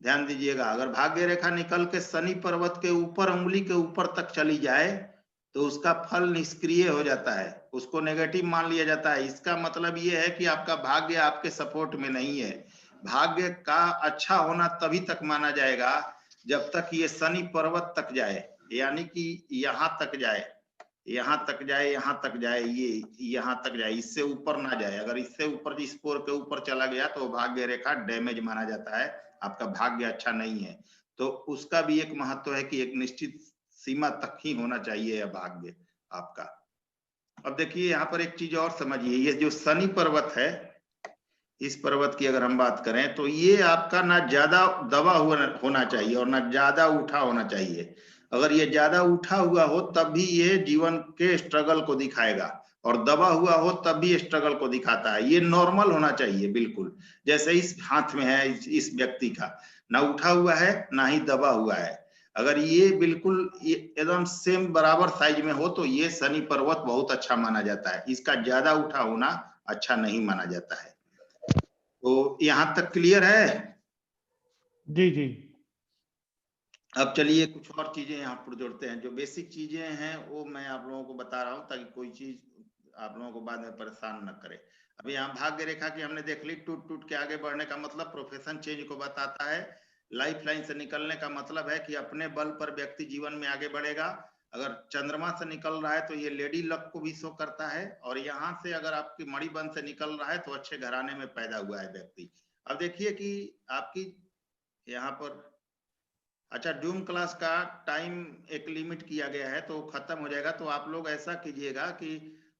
ध्यान दीजिएगा, अगर भाग्य रेखा निकल के शनि पर्वत के ऊपर, उंगली के ऊपर तक चली जाए तो उसका फल निष्क्रिय हो जाता है, उसको नेगेटिव मान लिया जाता है। इसका मतलब ये है कि आपका भाग्य आपके सपोर्ट में नहीं है। भाग्य का अच्छा होना तभी तक माना जाएगा जब तक ये शनि पर्वत तक जाए, यानी कि यहाँ तक जाए, यहाँ तक जाए, यहाँ तक जाए, ये यहाँ तक जाए, इससे ऊपर ना जाए। अगर इससे ऊपर, इस स्कोर के ऊपर चला गया तो भाग्य रेखा डैमेज माना जाता है, आपका भाग्य अच्छा नहीं है। तो उसका भी एक महत्व है कि एक निश्चित सीमा तक ही होना चाहिए भाग्य आपका। अब देखिए यहाँ पर एक चीज और समझिए, ये जो शनि पर्वत है, इस पर्वत की अगर हम बात करें तो ये आपका ना ज्यादा दबा हुआ होना चाहिए और ना ज्यादा उठा होना चाहिए। अगर ये ज्यादा उठा हुआ हो तब भी ये जीवन के स्ट्रगल को दिखाएगा, और दबा हुआ हो तब भी स्ट्रगल को दिखाता है। ये नॉर्मल होना चाहिए बिल्कुल, जैसे इस हाथ में है इस व्यक्ति का, ना उठा हुआ है ना ही दबा हुआ है। अगर ये बिल्कुल एकदम सेम बराबर साइज में हो तो ये शनि पर्वत बहुत अच्छा माना जाता है। इसका ज्यादा उठा होना अच्छा नहीं माना जाता है। तो यहाँ तक क्लियर है? जी जी। अब चलिए कुछ और चीजें यहाँ पर जोड़ते हैं। जो बेसिक चीजें हैं वो मैं आप लोगों को बता रहा हूँ ताकि कोई चीज आप लोगों को बाद में परेशान न करे। अभी यहाँ भाग्य रेखा की हमने देख ली, टूट टूट के आगे बढ़ने का मतलब प्रोफेशन चेंज को बताता है। लाइफ लाइन से निकलने का मतलब है कि अपने बल पर व्यक्ति जीवन में आगे बढ़ेगा। अगर चंद्रमा से निकल रहा है तो ये लेडी लक को भी शो करता है, और यहाँ से अगर आपकी मणिबंध से निकल रहा है तो अच्छे घराने में पैदा हुआ है व्यक्ति। अब देखिए कि आपकी यहाँ पर अच्छा डूम क्लास का टाइम एक लिमिट किया गया है तो खत्म हो जाएगा। तो आप लोग ऐसा कीजिएगा कि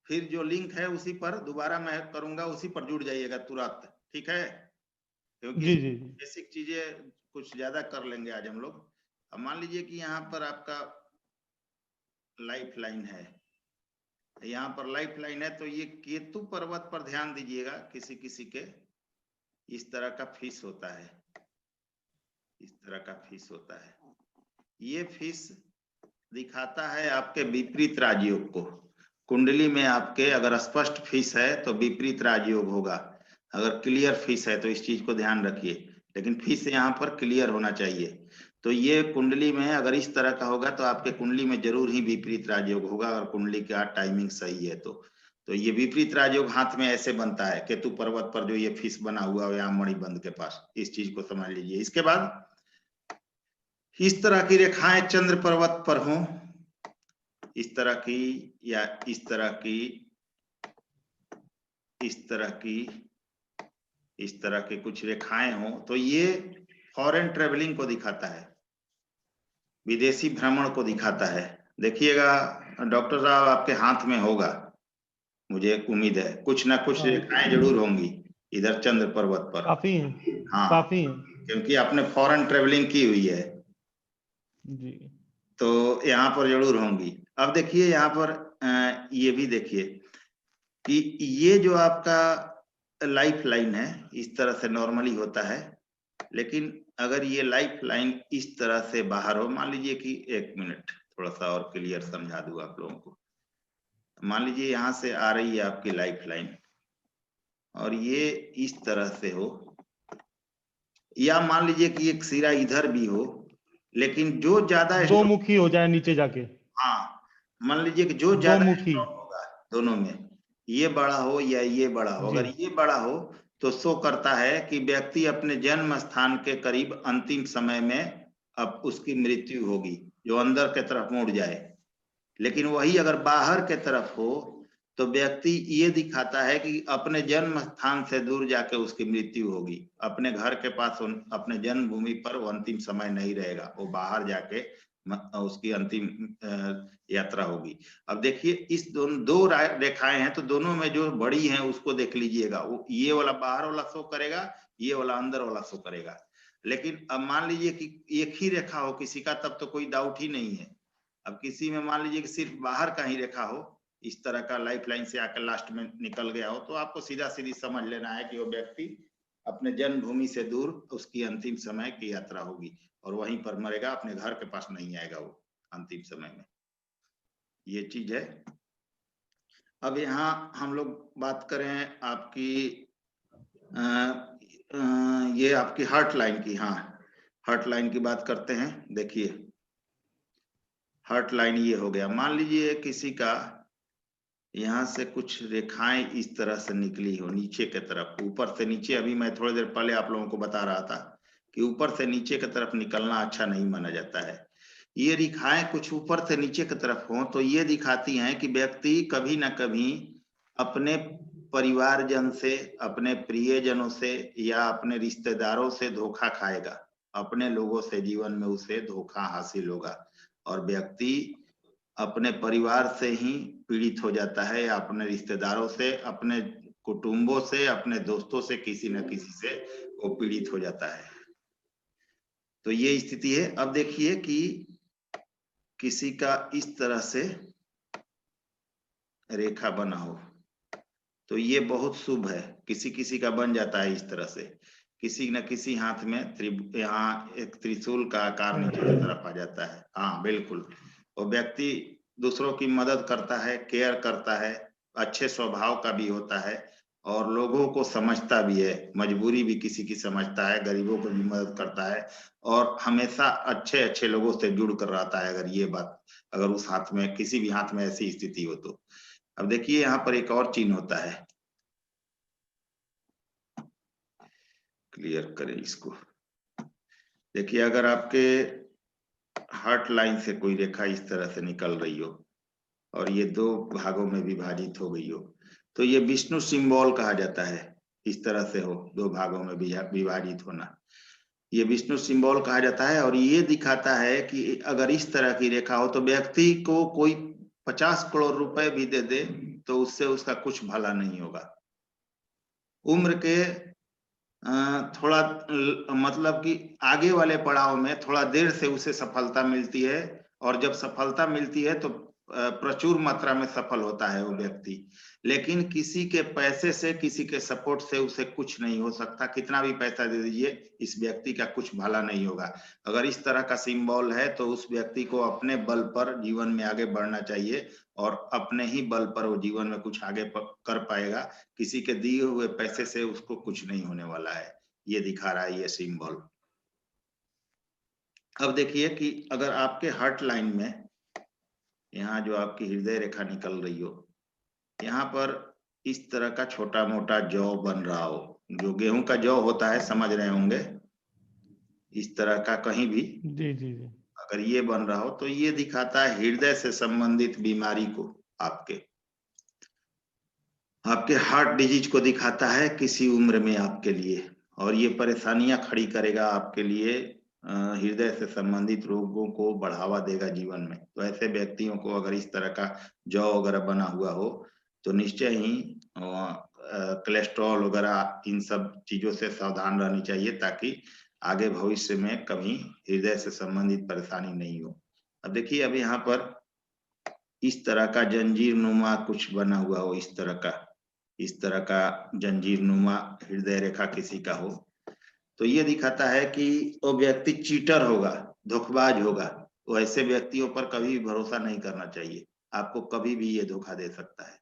फिर जो लिंक है उसी पर दोबारा मैं करूंगा, उसी पर जुड़ जाइएगा तुरंत, ठीक है? क्योंकि जी जी बेसिक चीजें कुछ ज्यादा कर लेंगे आज हम लोग। अब मान लीजिए कि यहाँ पर आपका लाइफ लाइन है, यहाँ पर लाइफ लाइन है तो ये केतु पर्वत पर ध्यान दीजिएगा, किसी किसी के इस तरह का फिश होता है, इस तरह का फिश होता है। ये फिश दिखाता है आपके विपरीत राजयोग को। कुंडली में आपके अगर स्पष्ट फिश है तो विपरीत राजयोग होगा, अगर क्लियर फिश है तो इस चीज को ध्यान रखिए। लेकिन फिश यहाँ पर क्लियर होना चाहिए। तो ये कुंडली में अगर इस तरह का होगा तो आपके कुंडली में जरूर ही विपरीत राजयोग होगा, अगर कुंडली का टाइमिंग सही है तो ये विपरीत राजयोग हाथ में ऐसे बनता है केतु पर्वत पर, जो ये फिश बना हुआ है यहाँ मणिबंध के पास, इस चीज को समझ लीजिए। इसके बाद इस तरह की रेखाएं चंद्र पर्वत पर हों, इस तरह की या इस तरह की, इस तरह की, इस तरह के कुछ रेखाएं हों तो ये फॉरेन ट्रेवलिंग को दिखाता है, विदेशी भ्रमण को दिखाता है। देखिएगा डॉक्टर साहब आपके हाथ में होगा, मुझे उम्मीद है कुछ ना कुछ रेखाएं जरूर होंगी इधर चंद्र पर्वत पर। काफी है, हाँ काफी है, क्योंकि आपने फॉरेन ट्रेवलिंग की हुई है जी। तो यहाँ पर जरूर होंगी। अब देखिए यहाँ पर ये भी देखिए कि ये जो आपका लाइफ लाइन है इस तरह से नॉर्मली होता है, लेकिन अगर ये लाइफ लाइन इस तरह से बाहर हो, मान लीजिए कि एक मिनट थोड़ा सा और क्लियर समझा दूं आप लोगों को। मान लीजिए यहाँ से आ रही है आपकी लाइफ लाइन और ये इस तरह से हो, या मान लीजिए कि एक सिरा इधर भी हो, लेकिन जो ज्यादा दो मुखी हो जाए नीचे जाके। हाँ मान लीजिए कि जो ज्यादा मुखी होगा दोनों में, ये बड़ा हो या ये बड़ा हो, अगर ये बड़ा हो तो शो करता है कि व्यक्ति अपने जन्म स्थान के करीब अंतिम समय में अब उसकी मृत्यु होगी, जो अंदर के तरफ मुड़ जाए। लेकिन वही अगर बाहर के तरफ हो तो व्यक्ति ये दिखाता है कि अपने जन्म स्थान से दूर जाके उसकी मृत्यु होगी, अपने घर के पास अपने जन्मभूमि पर वो अंतिम समय नहीं रहेगा, वो बाहर जाके उसकी अंतिम यात्रा होगी। अब देखिए इस दो रेखाएं हैं, तो दोनों में जो बड़ी है उसको देख लीजिएगा, वो ये वाला बाहर वाला शो करेगा, ये वाला अंदर वाला शो करेगा। लेकिन अब मान लीजिए कि एक ही रेखा हो किसी का, तब तो कोई डाउट ही नहीं है। अब किसी में मान लीजिए कि सिर्फ बाहर का ही रेखा हो, इस तरह का लाइफ लाइन से आकर लास्ट में निकल गया हो, तो आपको सीधा सीधी समझ लेना है कि वो व्यक्ति अपने जन्मभूमि से दूर उसकी अंतिम समय की यात्रा होगी और वहीं पर मरेगा, अपने घर के पास नहीं आएगा वो अंतिम समय में। ये चीज है। अब यहाँ हम लोग बात करें आपकी ये आपकी हार्ट लाइन की। हाँ, हार्ट लाइन की बात करते हैं। देखिए हार्ट लाइन ये हो गया, मान लीजिए किसी का यहाँ से कुछ रेखाएं इस तरह से निकली हो नीचे की तरफ, ऊपर से नीचे। अभी मैं थोड़ी देर पहले आप लोगों को बता रहा था कि ऊपर से नीचे की तरफ निकलना अच्छा नहीं माना जाता है। ये रेखाएं कुछ ऊपर से नीचे की तरफ हो तो ये दिखाती हैं कि व्यक्ति कभी ना कभी अपने परिवारजन से, अपने प्रियजनों से या अपने रिश्तेदारों से धोखा खाएगा, अपने लोगों से जीवन में उसे धोखा हासिल होगा और व्यक्ति अपने परिवार से ही पीड़ित हो जाता है या अपने रिश्तेदारों से, अपने कुटुंबों से, अपने दोस्तों से, किसी न किसी से वो पीड़ित हो जाता है। तो ये स्थिति है। अब देखिए कि किसी का इस तरह से रेखा बना हो तो ये बहुत शुभ है। किसी किसी का बन जाता है इस तरह से, किसी न किसी हाथ में यहाँ एक त्रिशूल का आकार नीचे की तरफ आ जाता है। हाँ बिल्कुल, वो व्यक्ति दूसरों की मदद करता है, केयर करता है, अच्छे स्वभाव का भी होता है और लोगों को समझता भी है, मजबूरी भी किसी की समझता है, गरीबों को भी मदद करता है और हमेशा अच्छे अच्छे लोगों से जुड़ कर रहता है। अगर ये बात, अगर उस हाथ में, किसी भी हाथ में ऐसी स्थिति हो तो। अब देखिए यहाँ पर एक और चिन्ह होता है, क्लियर करें इसको। देखिए अगर आपके हार्ट लाइन से कोई रेखा इस तरह से निकल रही हो और ये दो भागों में विभाजित हो गई हो तो ये विष्णु सिंबल कहा जाता है। इस तरह से हो, दो भागों में विभाजित होना, ये विष्णु सिंबल कहा जाता है। और ये दिखाता है कि अगर इस तरह की रेखा हो तो व्यक्ति को कोई 50 करोड़ रुपए भी दे दे तो उससे उसका कुछ भला नहीं होगा। उम्र के थोड़ा मतलब कि आगे वाले पड़ाव में थोड़ा देर से उसे सफलता मिलती है और जब सफलता मिलती है तो प्रचुर मात्रा में सफल होता है वो व्यक्ति। लेकिन किसी के पैसे से, किसी के सपोर्ट से उसे कुछ नहीं हो सकता। कितना भी पैसा दे दीजिए, इस व्यक्ति का कुछ भला नहीं होगा। अगर इस तरह का सिंबल है तो उस व्यक्ति को अपने बल पर जीवन में आगे बढ़ना चाहिए और अपने ही बल पर वो जीवन में कुछ आगे कर पाएगा। किसी के दिए हुए पैसे से उसको कुछ नहीं होने वाला है, ये दिखा रहा है ये सिंबल। अब देखिए कि अगर आपके हार्ट लाइन में यहाँ जो आपकी हृदय रेखा निकल रही हो, यहाँ पर इस तरह का छोटा मोटा जौ बन रहा हो, जो गेहूं का जौ होता है, समझ रहे होंगे, इस तरह का कहीं भी जी जी जी अगर ये बन रहा हो तो ये दिखाता है हृदय से संबंधित बीमारी को, आपके हार्ट डिजीज को दिखाता है किसी उम्र में आपके लिए। और ये परेशानियां खड़ी करेगा आपके लिए, हृदय से संबंधित रोगों को बढ़ावा देगा जीवन में। तो ऐसे व्यक्तियों को अगर इस तरह का जौ वगैरह बना हुआ हो तो निश्चय ही कोलेस्ट्रॉल वगैरह इन सब चीजों से सावधान रहनी चाहिए ताकि आगे भविष्य में कभी हृदय से संबंधित परेशानी नहीं हो। अब देखिए अब यहाँ पर इस तरह का जंजीर नुमा कुछ बना हुआ हो, इस तरह का जंजीर नुमा हृदय रेखा किसी का हो तो ये दिखाता है कि वो व्यक्ति चीटर होगा, धोखेबाज होगा। तो ऐसे व्यक्तियों पर कभी भी भरोसा नहीं करना चाहिए, आपको कभी भी ये धोखा दे सकता है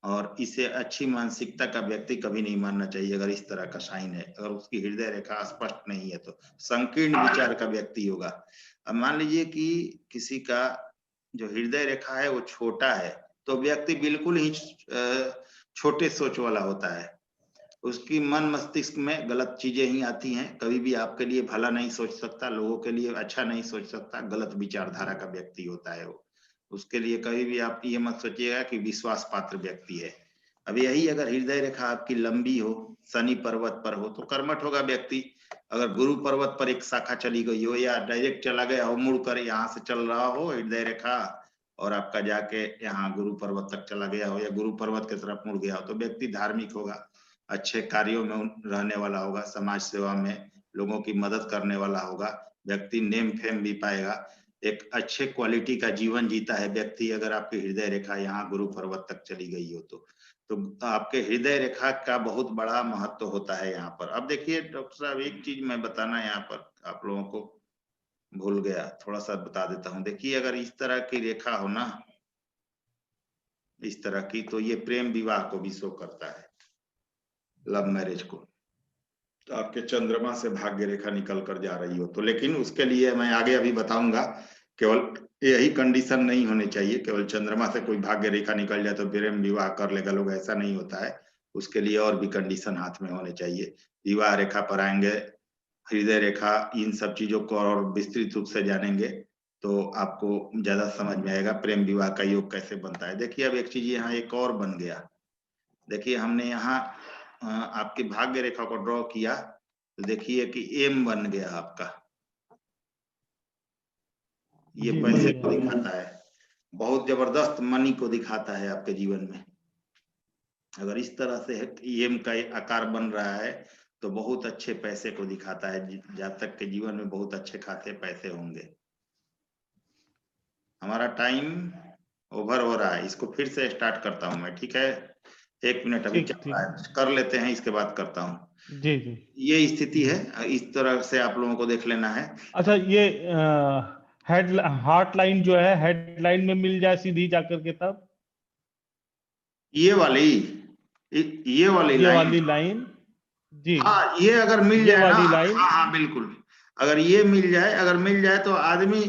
और इसे अच्छी मानसिकता का व्यक्ति कभी नहीं मानना चाहिए। अगर इस तरह का साइन है, अगर उसकी हृदय रेखा स्पष्ट नहीं है तो संकीर्ण विचार का व्यक्ति होगा। अब मान लीजिए कि किसी का जो हृदय रेखा है वो छोटा है तो व्यक्ति बिल्कुल ही छोटे सोच वाला होता है, उसकी मन मस्तिष्क में गलत चीजें ही आती हैं, कभी भी आपके लिए भला नहीं सोच सकता, लोगों के लिए अच्छा नहीं सोच सकता, गलत विचारधारा का व्यक्ति होता है वो। उसके लिए कभी भी आप ये मत सोचिएगा कि विश्वास पात्र व्यक्ति है। अब यही अगर हृदय रेखा आपकी लंबी हो, शनि पर्वत पर हो, तो कर्मठ होगा व्यक्ति। अगर गुरु पर्वत पर एक शाखा चली गई हो या डायरेक्ट चला गया हो, मुड़कर यहाँ से चल रहा हो हृदय रेखा और आपका जाके यहाँ गुरु पर्वत तक चला गया हो या गुरु पर्वत की तरफ मुड़ गया हो, तो व्यक्ति धार्मिक होगा, अच्छे कार्यों में रहने वाला होगा, समाज सेवा में लोगों की मदद करने वाला होगा, व्यक्ति नेम फेम भी पाएगा, एक अच्छे क्वालिटी का जीवन जीता है व्यक्ति। अगर आपकी हृदय रेखा यहाँ गुरु पर्वत तक चली गई हो तो आपके हृदय रेखा का बहुत बड़ा महत्व होता है यहाँ पर। अब देखिए डॉक्टर साहब, एक चीज मैं बताना यहाँ पर आप लोगों को भूल गया, थोड़ा सा बता देता हूँ। देखिए अगर इस तरह की रेखा हो ना, इस तरह की, तो ये प्रेम विवाह को भी शो करता है, लव मैरिज को। तो आपके चंद्रमा से भाग्य रेखा निकल कर जा रही हो तो, लेकिन उसके लिए मैं आगे अभी बताऊंगा, केवल यही कंडीशन नहीं होनी चाहिए, केवल चंद्रमा से कोई भाग्य रेखा निकल जाए तो प्रेम विवाह कर लेगा लोग, ऐसा नहीं होता है। उसके लिए और भी कंडीशन हाथ में होने चाहिए। विवाह रेखा पर आएंगे, हृदय रेखा, इन सब चीजों को और विस्तृत रूप से जानेंगे तो आपको ज्यादा समझ में आएगा प्रेम विवाह का योग कैसे बनता है। देखिए अब एक चीज यहाँ एक और बन गया। देखिए हमने यहाँ आपकी भाग्य रेखा को ड्रॉ किया तो देखिए कि एम बन गया आपका, ये पैसे को दिखाता है, बहुत जबरदस्त मनी को दिखाता है आपके जीवन में। अगर इस तरह से एम का आकार बन रहा है तो बहुत अच्छे पैसे को दिखाता है, जातक के जीवन में बहुत अच्छे खासे पैसे होंगे। हमारा टाइम ओवर हो रहा है, इसको फिर से स्टार्ट करता हूं मैं, ठीक है? 1 मिनट अभी चल रहा है, कर लेते हैं, इसके बाद करता हूँ। जी जी, ये स्थिति है, इस तरह से आप लोगों को देख लेना है। अच्छा, ये हेड हार्ट लाइन जो है हेडलाइन में मिल जाए सीधी जाकर के, तब ये वाली लाइन जी, हाँ, ये अगर मिल जाए ना, लाइन, हाँ बिल्कुल, अगर ये मिल जाए तो आदमी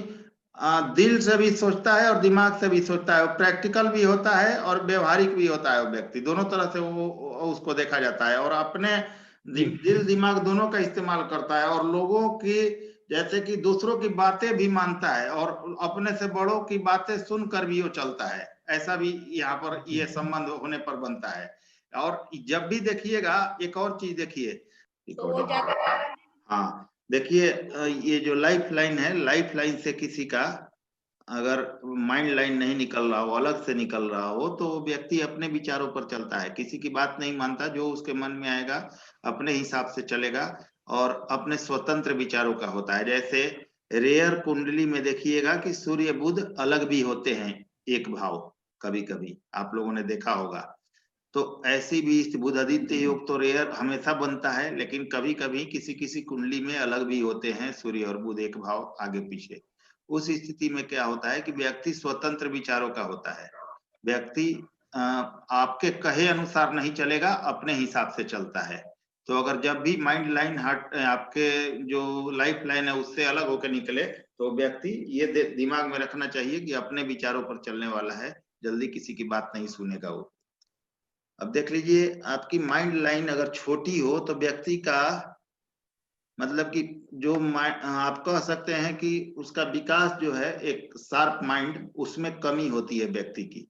दिल से भी सोचता है और दिमाग से भी सोचता है, प्रैक्टिकल भी होता है और व्यवहारिक भी होता है। वो व्यक्ति दोनों तरह से वो उसको देखा जाता है और अपने दिल दिमाग दोनों का इस्तेमाल करता है और लोगों की, जैसे कि दूसरों की बातें भी मानता है और अपने से बड़ों की बातें सुनकर भी वो चलता है। ऐसा भी यहाँ पर ये संबंध होने पर बनता है। और जब भी देखिएगा एक और चीज देखिए, तो हाँ देखिए, ये जो लाइफ लाइन है, लाइफ लाइन से किसी का अगर माइंड लाइन नहीं निकल रहा हो, अलग से निकल रहा हो, तो व्यक्ति अपने विचारों पर चलता है, किसी की बात नहीं मानता, जो उसके मन में आएगा अपने हिसाब से चलेगा और अपने स्वतंत्र विचारों का होता है। जैसे रेयर कुंडली में देखिएगा कि सूर्य बुध अलग भी होते हैं, एक भाव, कभी कभी आप लोगों ने देखा होगा। तो ऐसी भी बुध आदित्य योग तो रेयर हमेशा बनता है, लेकिन कभी कभी किसी किसी कुंडली में अलग भी होते हैं सूर्य और बुध एक भाव आगे पीछे। उस स्थिति में क्या होता है कि व्यक्ति स्वतंत्र विचारों का होता है, व्यक्ति आपके कहे अनुसार नहीं चलेगा, अपने हिसाब से चलता है। तो अगर जब भी माइंड लाइन हट आपके जो लाइफ लाइन है उससे अलग होकर निकले तो व्यक्ति ये दिमाग में रखना चाहिए कि अपने विचारों पर चलने वाला है, जल्दी किसी की बात नहीं सुनेगा वो। अब देख लीजिए आपकी माइंड लाइन अगर छोटी हो तो व्यक्ति का मतलब कि जो आप कह सकते हैं कि उसका विकास जो है, एक शार्प माइंड, उसमें कमी होती है व्यक्ति की।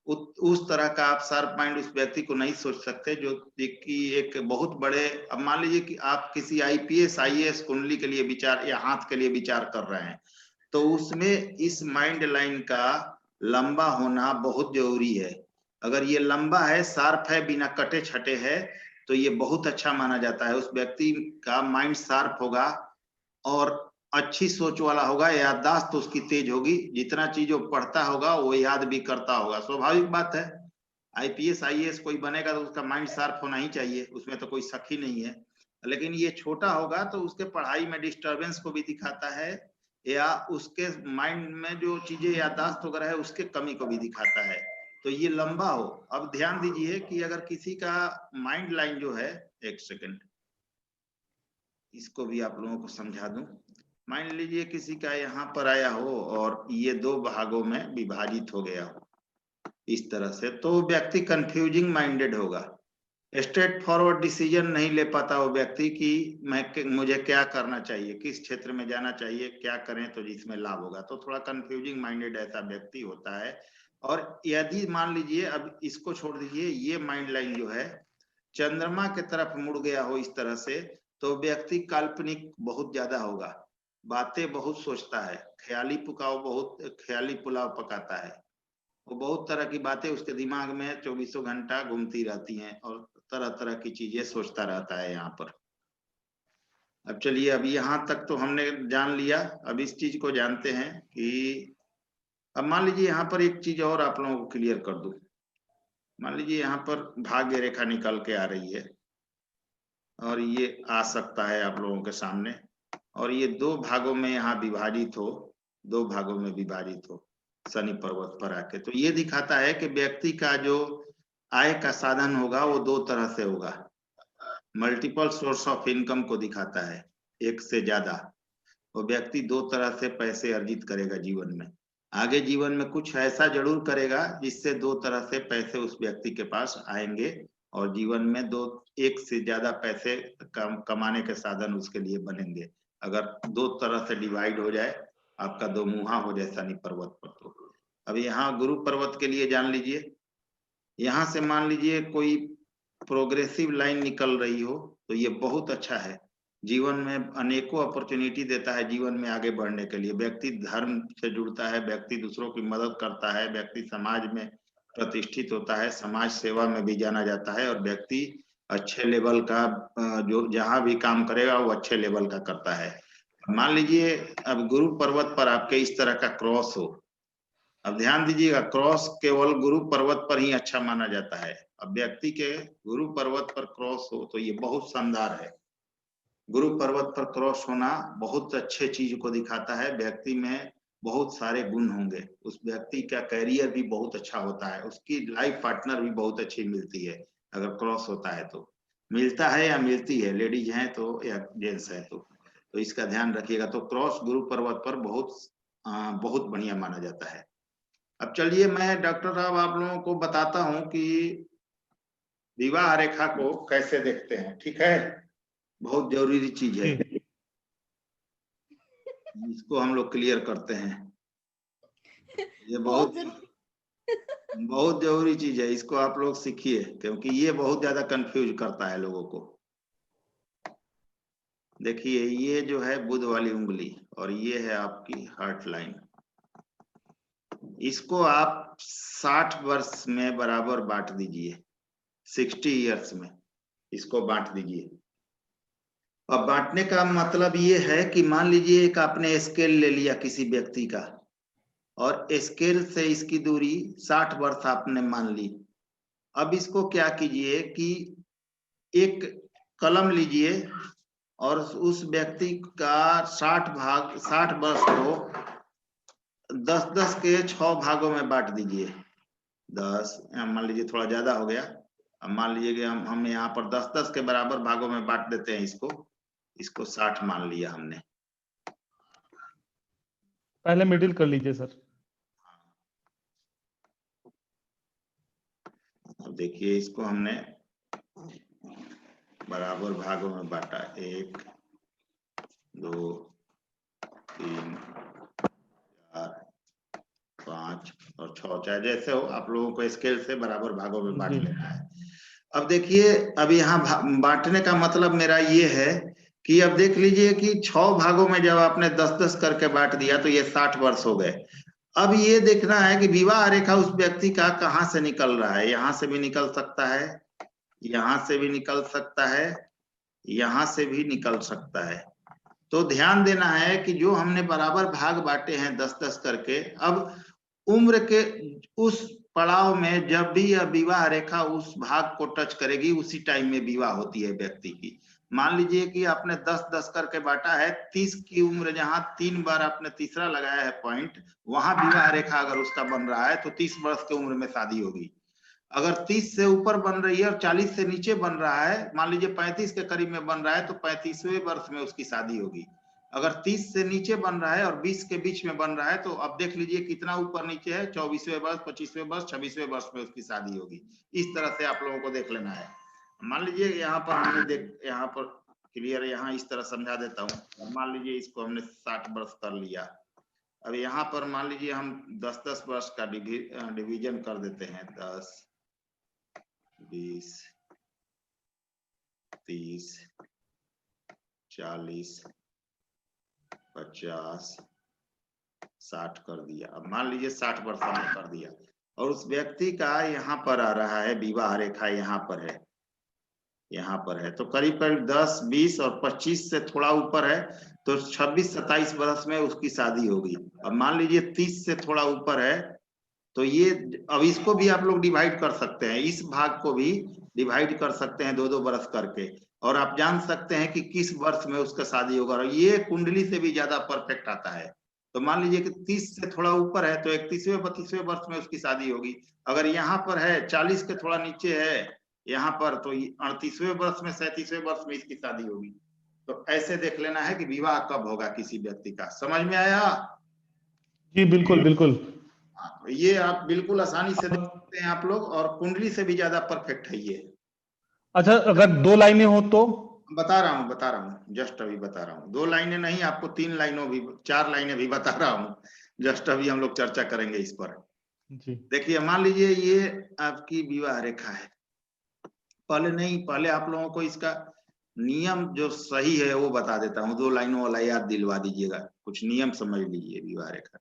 उस तरह का आप शार्प माइंड उस व्यक्ति को नहीं सोच सकते जो कि एक बहुत बड़े, अब मान लीजिए कि आप किसी आईपीएस आईएएस कुंडली के लिए विचार या हाथ के लिए विचार कर रहे हैं, तो उसमें इस माइंड लाइन का लंबा होना बहुत जरूरी है। अगर ये लंबा है, शार्प है, बिना कटे छटे है, तो ये बहुत अच्छा माना जाता है। उस व्यक्ति का माइंड शार्प होगा और अच्छी सोच वाला होगा, याददाश्त उसकी तेज होगी, जितना चीज वो पढ़ता होगा वो याद भी करता होगा। स्वाभाविक बात है, आईपीएस आईएएस कोई बनेगा तो उसका माइंड शार्प होना ही चाहिए, उसमें तो कोई शक ही नहीं है। लेकिन ये छोटा होगा तो उसके पढ़ाई में डिस्टर्बेंस को भी दिखाता है, या उसके माइंड में जो चीजें याददाश्त वगैरह है उसके कमी को भी दिखाता है। तो ये लंबा हो। अब ध्यान दीजिए कि अगर किसी का माइंड लाइन जो है, एक सेकंड इसको भी आप लोगों को समझा दूं। मान लीजिए किसी का यहाँ पर आया हो और ये 2 भागों में विभाजित हो गया हो इस तरह से, तो व्यक्ति कंफ्यूजिंग माइंडेड होगा। स्ट्रेट फॉरवर्ड डिसीजन नहीं ले पाता वो व्यक्ति कि मुझे क्या करना चाहिए, किस क्षेत्र में जाना चाहिए, क्या करें तो जिसमें लाभ होगा। तो थोड़ा कंफ्यूजिंग माइंडेड ऐसा व्यक्ति होता है। और यदि मान लीजिए, अब इसको छोड़ दीजिए, ये माइंड लाइन जो है चंद्रमा के तरफ मुड़ गया हो इस तरह से, तो व्यक्ति काल्पनिक बहुत ज्यादा होगा, बातें बहुत सोचता है, ख्याली पुलाव पकाता है। वो बहुत तरह की बातें उसके दिमाग में 24 घंटा घूमती रहती हैं और तरह तरह की चीजें सोचता रहता है यहाँ पर। अब चलिए, अभी यहाँ तक तो हमने जान लिया। अब इस चीज को जानते हैं कि अब मान लीजिए यहाँ पर एक चीज और आप लोगों को क्लियर कर दूं। मान लीजिए यहाँ पर भाग्य रेखा निकल के आ रही है और ये आ सकता है आप लोगों के सामने, और ये दो भागों में यहाँ विभाजित हो, दो भागों में विभाजित हो शनि पर्वत पर आके। तो ये दिखाता है कि व्यक्ति का जो आय का साधन होगा वो दो तरह से होगा। मल्टीपल सोर्स ऑफ इनकम को दिखाता है, एक से ज्यादा। वो व्यक्ति दो तरह से पैसे अर्जित करेगा जीवन में। आगे जीवन में कुछ ऐसा जरूर करेगा जिससे दो तरह से पैसे उस व्यक्ति के पास आएंगे और जीवन में एक से ज्यादा पैसे कमाने के साधन उसके लिए बनेंगे। अगर दो तरह से डिवाइड हो जाए, आपका दो मुहा हो जाए शनि पर्वत पर। तो अब यहाँ गुरु पर्वत के लिए जान लीजिए, यहाँ से मान लीजिए कोई प्रोग्रेसिव लाइन निकल रही हो तो ये बहुत अच्छा है। जीवन में अनेकों अपॉर्चुनिटी देता है जीवन में आगे बढ़ने के लिए। व्यक्ति धर्म से जुड़ता है, व्यक्ति दूसरों की मदद करता है, व्यक्ति समाज में प्रतिष्ठित होता है, समाज सेवा में भी जाना जाता है, और व्यक्ति अच्छे लेवल का जो जहां भी काम करेगा वो अच्छे लेवल का करता है। मान लीजिए अब गुरु पर्वत पर आपके इस तरह का क्रॉस हो। अब ध्यान दीजिएगा, क्रॉस केवल गुरु पर्वत पर ही अच्छा माना जाता है। अब व्यक्ति के गुरु पर्वत पर क्रॉस हो तो ये बहुत शानदार है। गुरु पर्वत पर क्रॉस होना बहुत अच्छे चीज को दिखाता है। व्यक्ति में बहुत सारे गुण होंगे, उस व्यक्ति का कैरियर भी बहुत अच्छा होता है, उसकी लाइफ पार्टनर भी बहुत अच्छी मिलती है अगर क्रॉस होता है तो। मिलता है या मिलती है, लेडीज हैं तो या जेंट्स है तो इसका ध्यान रखिएगा। तो क्रॉस गुरु पर्वत पर बहुत बढ़िया माना जाता है। अब चलिए मैं डॉक्टर साहब आप लोगों को बताता हूं कि विवाह रेखा को कैसे देखते हैं, ठीक है? बहुत जरूरी चीज है, इसको हम लोग क्लियर करते हैं। ये बहुत जरूरी चीज है, इसको आप लोग सीखिए क्योंकि ये बहुत ज्यादा कंफ्यूज करता है लोगों को। देखिए ये जो है बुध वाली उंगली और ये है आपकी हार्ट लाइन। इसको आप 60 वर्ष में बराबर बांट दीजिए, 60 इयर्स में इसको बांट दीजिए। अब बांटने का मतलब ये है कि मान लीजिए एक आपने स्केल ले लिया किसी व्यक्ति का और स्केल से इसकी दूरी 60 वर्ष आपने मान ली। अब इसको क्या कीजिए कि एक कलम लीजिए और उस व्यक्ति का 60 वर्ष को 10-10 के 6 भागों में बांट दीजिए। 10 मान लीजिए, थोड़ा ज्यादा हो गया। अब मान लीजिए कि हम यहाँ पर 10-10 के बराबर भागों में बांट देते हैं इसको 60 मान लिया हमने। पहले मिडिल कर लीजिए सर। अब देखिए इसको हमने बराबर भागों में बांटा, 1 2 3 4 5 और 6, चाहे जैसे हो आप लोगों को स्केल से बराबर भागों में बांट लेना है। अब देखिए, अब यहाँ बांटने का मतलब मेरा ये है कि अब देख लीजिए कि 6 भागों में जब आपने 10-10 करके बांट दिया तो ये 60 वर्ष हो गए। अब ये देखना है कि विवाह रेखा उस व्यक्ति का कहाँ से निकल रहा है। यहाँ से भी निकल सकता है, यहाँ से भी निकल सकता है, यहाँ से भी निकल सकता है। तो ध्यान देना है कि जो हमने बराबर भाग बांटे हैं 10-10 करके, अब उम्र के उस पड़ाव में जब भी यह विवाह रेखा उस भाग को टच करेगी उसी टाइम में विवाह होती है व्यक्ति की। मान लीजिए कि आपने 10-10 करके बांटा है, 30 की उम्र जहां 3 बार आपने तीसरा लगाया है पॉइंट, वहां विवाह रेखा अगर उसका बन रहा है तो 30 वर्ष की उम्र में शादी होगी। अगर 30 से ऊपर बन रही है और 40 से नीचे बन रहा है, मान लीजिए 35 के करीब में बन रहा है, तो 35वें वर्ष में उसकी शादी होगी। अगर 30 से नीचे बन रहा है और 20 के बीच में बन रहा है तो अब देख लीजिए कितना ऊपर नीचे है, 24वें वर्ष, 25वें वर्ष, 26वें वर्ष में उसकी शादी होगी। इस तरह से आप लोगों को देख लेना है। मान लीजिए यहाँ पर हमने यहाँ पर क्लियर, यहाँ इस तरह समझा देता हूँ। मान लीजिए इसको हमने 60 वर्ष कर लिया। अब यहाँ पर मान लीजिए हम 10-10 वर्ष का डिवीजन कर देते हैं। 10, 20, 30, 40, 50, 60 कर दिया। अब मान लीजिए 60 वर्ष हमने कर दिया और उस व्यक्ति का यहाँ पर आ रहा है विवाह रेखा, यहाँ पर है, यहाँ पर है। तो करीब करीब 10, 20 और 25 से थोड़ा ऊपर है, तो 26-27 वर्ष में उसकी शादी होगी। अब मान लीजिए 30 से थोड़ा ऊपर है, तो ये अब इसको भी आप लोग डिवाइड कर सकते हैं, इस भाग को भी डिवाइड कर सकते हैं 2-2 वर्ष करके, और आप जान सकते हैं कि किस वर्ष में उसका शादी होगा। और ये कुंडली से भी ज्यादा परफेक्ट आता है। तो मान लीजिए कि 30 से थोड़ा ऊपर है तो 31वें-32वें वर्ष में उसकी शादी होगी। अगर यहाँ पर है 40 के थोड़ा नीचे है यहाँ पर, तो 38वें वर्ष में 37वें वर्ष में इसकी शादी होगी। तो ऐसे देख लेना है कि विवाह कब होगा किसी व्यक्ति का। समझ में आया? जी बिल्कुल बिल्कुल। ये आप बिल्कुल आसानी से देख सकते हैं आप लोग, और कुंडली से भी ज्यादा परफेक्ट है ये। अच्छा, अगर 2 लाइनें हो तो? बता रहा हूँ, जस्ट अभी बता रहा हूँ। 2 लाइनें नहीं, आपको 3 लाइनों भी, 4 लाइनें भी बता रहा हूँ। जस्ट अभी हम लोग चर्चा करेंगे इस पर। जी देखिए, मान लीजिए ये आपकी विवाह रेखा है। पहले आप लोगों को इसका नियम जो सही है वो बता देता हूँ। 2 लाइनों वाला याद दिलवा दीजिएगा, कुछ नियम समझ लीजिए विवाह रेखा।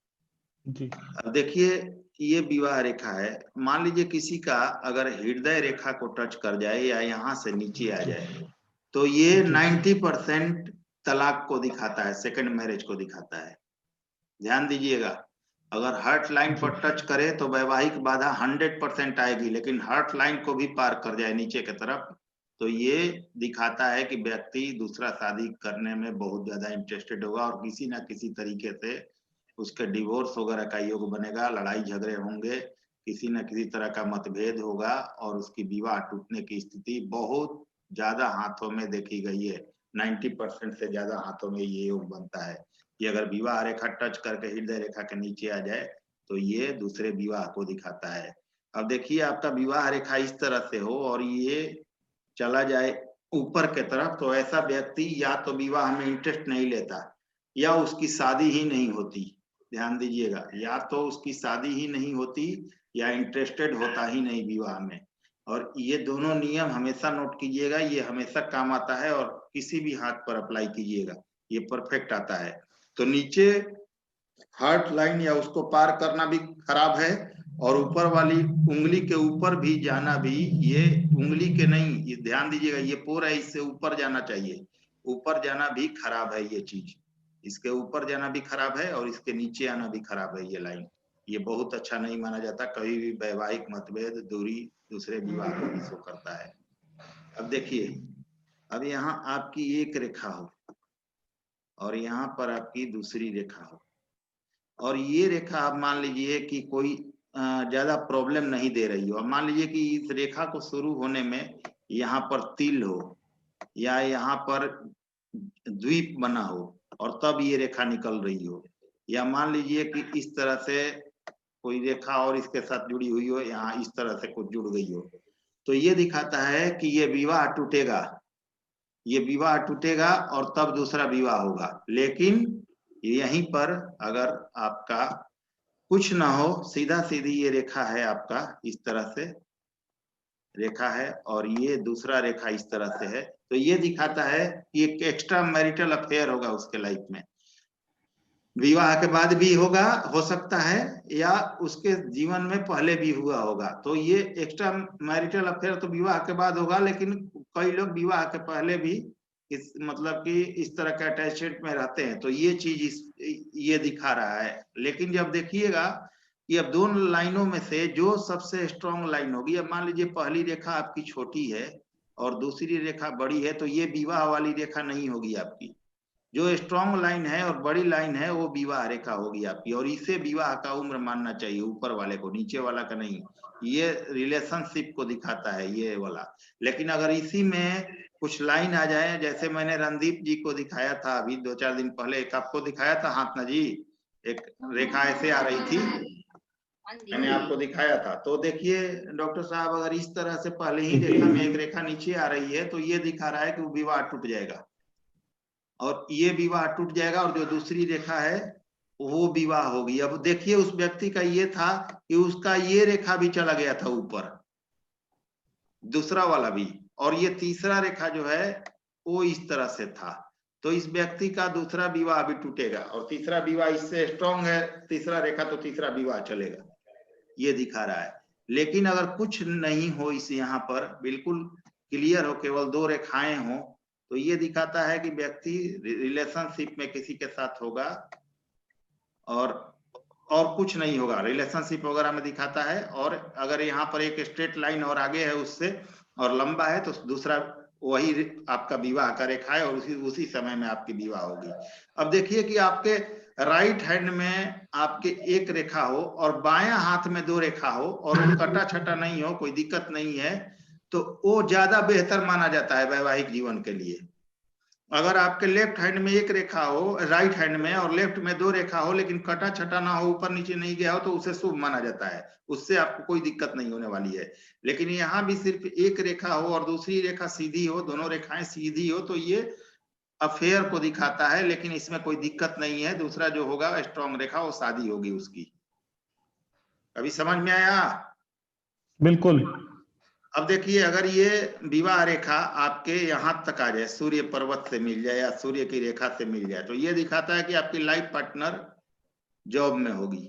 जी। अब देखिए, ये विवाह रेखा है। मान लीजिए किसी का अगर हृदय रेखा को टच कर जाए या यहाँ से नीचे आ जाए, तो ये 90% तलाक को दिखाता है, सेकंड मैरिज को दिखाता है। ध्यान दीजिएगा, अगर हार्ट लाइन पर टच करे तो वैवाहिक बाधा 100% आएगी, लेकिन हार्ट लाइन को भी पार कर जाए नीचे की तरफ, तो ये दिखाता है कि व्यक्ति दूसरा शादी करने में बहुत ज्यादा इंटरेस्टेड होगा और किसी ना किसी तरीके से उसके डिवोर्स वगैरह का योग बनेगा, लड़ाई झगड़े होंगे, किसी न किसी तरह का मतभेद होगा और उसकी विवाह टूटने की स्थिति बहुत ज्यादा हाथों में देखी गई है। 90% से ज्यादा हाथों में ये योग बनता है। ये अगर विवाह रेखा टच करके हृदय रेखा के नीचे आ जाए तो ये दूसरे विवाह को दिखाता है। अब देखिए, आपका विवाह रेखा इस तरह से हो और ये चला जाए ऊपर के तरफ, तो ऐसा व्यक्ति या तो विवाह में इंटरेस्ट नहीं लेता या उसकी शादी ही नहीं होती। ध्यान दीजिएगा, या तो उसकी शादी ही नहीं होती या इंटरेस्टेड होता ही नहीं विवाह में। और ये दोनों नियम हमेशा नोट कीजिएगा, ये हमेशा काम आता है और किसी भी हाथ पर अप्लाई कीजिएगा, ये परफेक्ट आता है। तो नीचे हार्ट लाइन या उसको पार करना भी खराब है, और ऊपर वाली उंगली के ऊपर भी जाना भी, ये उंगली के नहीं, ये ध्यान दीजिएगा, ये पोर है, इससे ऊपर जाना चाहिए, ऊपर जाना भी खराब है ये चीज। इसके ऊपर जाना भी खराब है और इसके नीचे आना भी खराब है ये लाइन। ये बहुत अच्छा नहीं माना जाता, कभी भी वैवाहिक मतभेद, दूरी, दूसरे विवाह को भी शो करता है। अब देखिए, अब यहाँ आपकी एक रेखा हो और यहाँ पर आपकी दूसरी रेखा हो, और ये रेखा आप मान लीजिए कि कोई ज्यादा प्रॉब्लम नहीं दे रही हो। अब मान लीजिए कि इस रेखा को शुरू होने में यहाँ पर तिल हो या यहाँ पर द्वीप बना हो और तब ये रेखा निकल रही हो, या मान लीजिए कि इस तरह से कोई रेखा और इसके साथ जुड़ी हुई हो, यहाँ इस तरह से कुछ जुड़ गई हो, तो ये दिखाता है कि ये विवाह टूटेगा, ये विवाह टूटेगा और तब दूसरा विवाह होगा। लेकिन यहीं पर अगर आपका कुछ ना हो, सीधा सीधी ये रेखा है आपका, इस तरह से रेखा है और ये दूसरा रेखा इस तरह से है, तो ये दिखाता है कि एक एक्स्ट्रा मैरिटल अफेयर होगा उसके लाइफ में। विवाह के बाद भी होगा, हो सकता है, या उसके जीवन में पहले भी हुआ होगा। तो ये एक्स्ट्रा मैरिटल अफेयर तो विवाह के बाद होगा, लेकिन कई लोग विवाह के पहले भी इस मतलब कि इस तरह के अटैचमेंट में रहते हैं, तो ये चीज ये दिखा रहा है। लेकिन जब देखिएगा कि अब दोनों लाइनों में से जो सबसे स्ट्रॉन्ग लाइन होगी, अब मान लीजिए पहली रेखा आपकी छोटी है और दूसरी रेखा बड़ी है, तो ये विवाह वाली रेखा नहीं होगी आपकी। जो स्ट्रॉन्ग लाइन है और बड़ी लाइन है वो विवाह रेखा होगी आपकी, और इसे विवाह का उम्र मानना चाहिए, ऊपर वाले को, नीचे वाला का नहीं। ये रिलेशनशिप को दिखाता है ये वाला। लेकिन अगर इसी में कुछ लाइन आ जाए, जैसे मैंने रणदीप जी को दिखाया था अभी 2-4 दिन पहले, एक आपको दिखाया था हाथ ना जी, एक रेखा ऐसे आ रही थी, मैंने आपको दिखाया था। तो देखिए डॉक्टर साहब, अगर इस तरह से पहले ही रेखा में एक रेखा नीचे आ रही है तो ये दिखा रहा है कि वो विवाह टूट जाएगा, और ये विवाह टूट जाएगा, और जो दूसरी रेखा है वो विवाह होगी। अब देखिए उस व्यक्ति का ये था कि उसका ये रेखा भी चला गया था ऊपर, दूसरा वाला भी, और ये तीसरा रेखा जो है वो इस तरह से था। तो इस व्यक्ति का दूसरा विवाह भी टूटेगा, और तीसरा विवाह इससे स्ट्रॉन्ग है तीसरा रेखा, तो तीसरा विवाह चलेगा, ये दिखा रहा है। लेकिन अगर कुछ नहीं हो इस यहाँ पर बिल्कुल क्लियर हो, केवल 2 रेखाएं हो, तो ये दिखाता है कि व्यक्ति रिलेशनशिप में किसी के साथ होगा, और कुछ नहीं होगा, रिलेशनशिप वगैरह में दिखाता है। और अगर यहाँ पर एक स्ट्रेट लाइन और आगे है उससे और लंबा है, तो दूसरा वही आपका विवाह का रेखा है, और उसी समय में आपकी विवाह होगी। अब देखिए कि आपके राइट हैंड में आपके एक रेखा हो और बायां हाथ में 2 रेखा हो, और वो कटा छटा नहीं हो, कोई दिक्कत नहीं है, तो वो ज्यादा बेहतर माना जाता है वैवाहिक जीवन के लिए। अगर आपके लेफ्ट हैंड में एक रेखा हो, राइट हैंड में, और लेफ्ट में 2 रेखा हो, लेकिन कटा छटा ना हो, ऊपर नीचे नहीं गया हो, तो उसे शुभ माना जाता है, उससे आपको कोई दिक्कत नहीं होने वाली है। लेकिन यहाँ भी सिर्फ एक रेखा हो और दूसरी रेखा सीधी हो, दोनों रेखाएं सीधी हो, तो ये अफेयर को दिखाता है, लेकिन इसमें कोई दिक्कत नहीं है। दूसरा जो होगा स्ट्रॉन्ग रेखा, वो शादी होगी उसकी। अभी समझ में आया? बिल्कुल। अब देखिए, अगर ये विवाह रेखा आपके यहां तक आ जाए, सूर्य पर्वत से मिल जाए या सूर्य की रेखा से मिल जाए, तो ये दिखाता है कि आपकी लाइफ पार्टनर जॉब में होगी,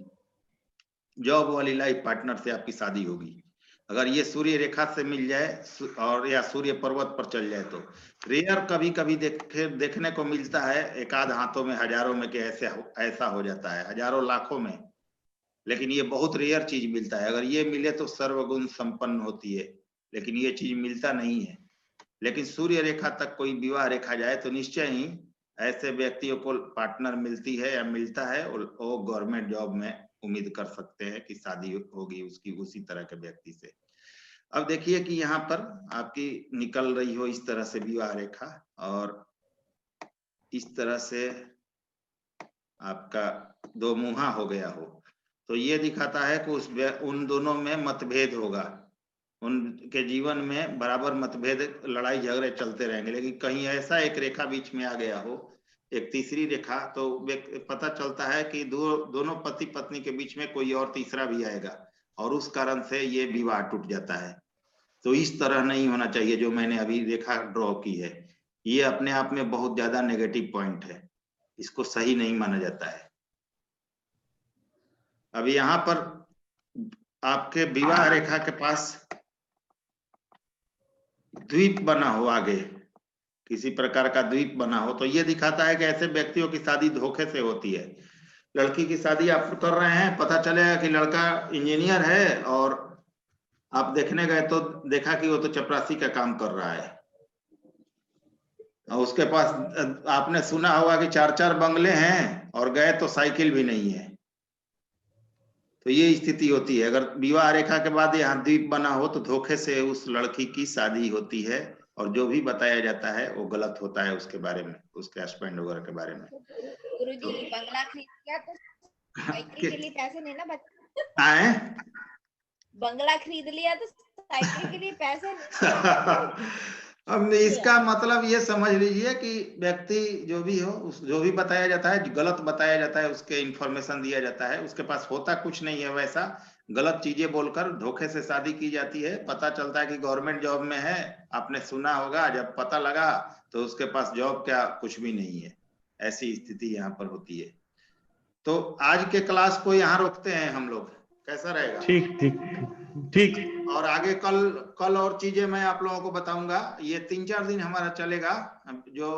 जॉब वाली लाइफ पार्टनर से आपकी शादी होगी। अगर ये सूर्य रेखा से मिल जाए और या सूर्य पर्वत पर चल जाए, तो रेयर कभी कभी देखने को मिलता है, एक आध हाथों में, हजारों में कि ऐसा हो जाता है, हजारों लाखों में, लेकिन ये बहुत रेयर चीज मिलता है। अगर ये मिले तो सर्वगुण संपन्न होती है, लेकिन ये चीज मिलता नहीं है। लेकिन सूर्य रेखा तक कोई विवाह रेखा जाए तो निश्चय ही ऐसे व्यक्तियों को पार्टनर मिलती है या मिलता है, और वो गवर्नमेंट जॉब में उम्मीद कर सकते हैं कि शादी होगी उसकी उसी तरह के व्यक्ति से। अब देखिए कि यहाँ पर आपकी निकल रही हो इस तरह से विवाह रेखा, और इस तरह से आपका 2 मुहा हो गया हो, तो ये दिखाता है कि उन दोनों में मतभेद होगा, उनके जीवन में बराबर मतभेद, लड़ाई झगड़े चलते रहेंगे। लेकिन कहीं ऐसा एक रेखा बीच में आ गया हो, एक तीसरी रेखा, तो पता चलता है कि दोनों पति पत्नी के बीच में कोई और तीसरा भी आएगा, और उस कारण से ये विवाह टूट जाता है। तो इस तरह नहीं होना चाहिए जो मैंने अभी रेखा ड्रॉ की है, ये अपने आप में बहुत ज्यादा नेगेटिव पॉइंट है, इसको सही नहीं माना जाता है। अब यहाँ पर आपके विवाह रेखा के पास द्वीप बना हो, आगे किसी प्रकार का द्वीप बना हो, तो ये दिखाता है कि ऐसे व्यक्तियों की शादी धोखे से होती है। लड़की की शादी आप कर रहे हैं, पता चलेगा कि लड़का इंजीनियर है, और आप देखने गए तो देखा कि वो तो चपरासी का काम कर रहा है, और उसके पास आपने सुना होगा कि 4-4 बंगले हैं, और गए तो साइकिल भी नहीं है। तो ये स्थिति होती है। अगर विवाह रेखा के बाद यहाँ द्वीप बना हो तो धोखे से उस लड़की की शादी होती है, और जो भी बताया जाता है वो गलत होता है उसके बारे में, उसके हस्बैंड वगैरह के बारे में। गुरुजी बंगला खरीद लिया तो साइकिल के लिए पैसे नहीं ना बचे। आए? बंगला खरीद लिया तो साइकिल के लिए पैसे नहीं। अब इसका मतलब ये समझ लीजिए कि व्यक्ति जो भी हो, जो भी बताया जाता है, गलत बताया जाता है, उसके इंफॉर्मेशन दिया जाता है, उसके पास होता कुछ नहीं है वैसा, गलत चीजें बोलकर धोखे से शादी की जाती है। पता चलता है कि गवर्नमेंट जॉब में है, आपने सुना होगा, जब पता लगा तो उसके पास जॉब क्या कुछ भी नहीं है। ऐसी स्थिति यहाँ पर होती है। तो आज के क्लास को यहाँ रोकते हैं हम लोग, कैसा रहेगा? ठीक ठीक ठीक। और आगे कल और चीजें मैं आप लोगों को बताऊंगा। ये 3-4 दिन हमारा चलेगा, जो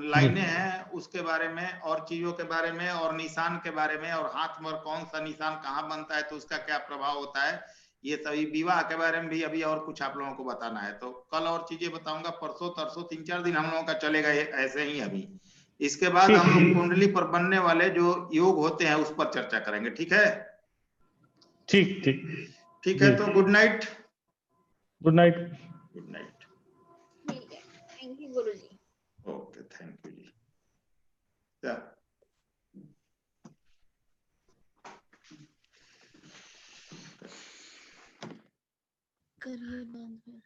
लाइनें हैं उसके बारे में, और चीजों के बारे में, और निशान के बारे में, और हाथ में कौन सा निशान कहाँ बनता है तो उसका क्या प्रभाव होता है, ये सभी विवाह के बारे में भी अभी और कुछ आप लोगों को बताना है। तो कल और चीजें बताऊंगा, परसों तरसों 3-4 दिन हम लोगों का चलेगा ऐसे ही अभी। इसके बाद हम लोग कुंडली पर बनने वाले जो योग होते हैं उस पर चर्चा करेंगे, ठीक है? ठीक ठीक ठीक है, तो good night. Good night. Good night. ठीक है, थैंक यू गुरुजी। ओके, थैंक यू जी। करिए बंद।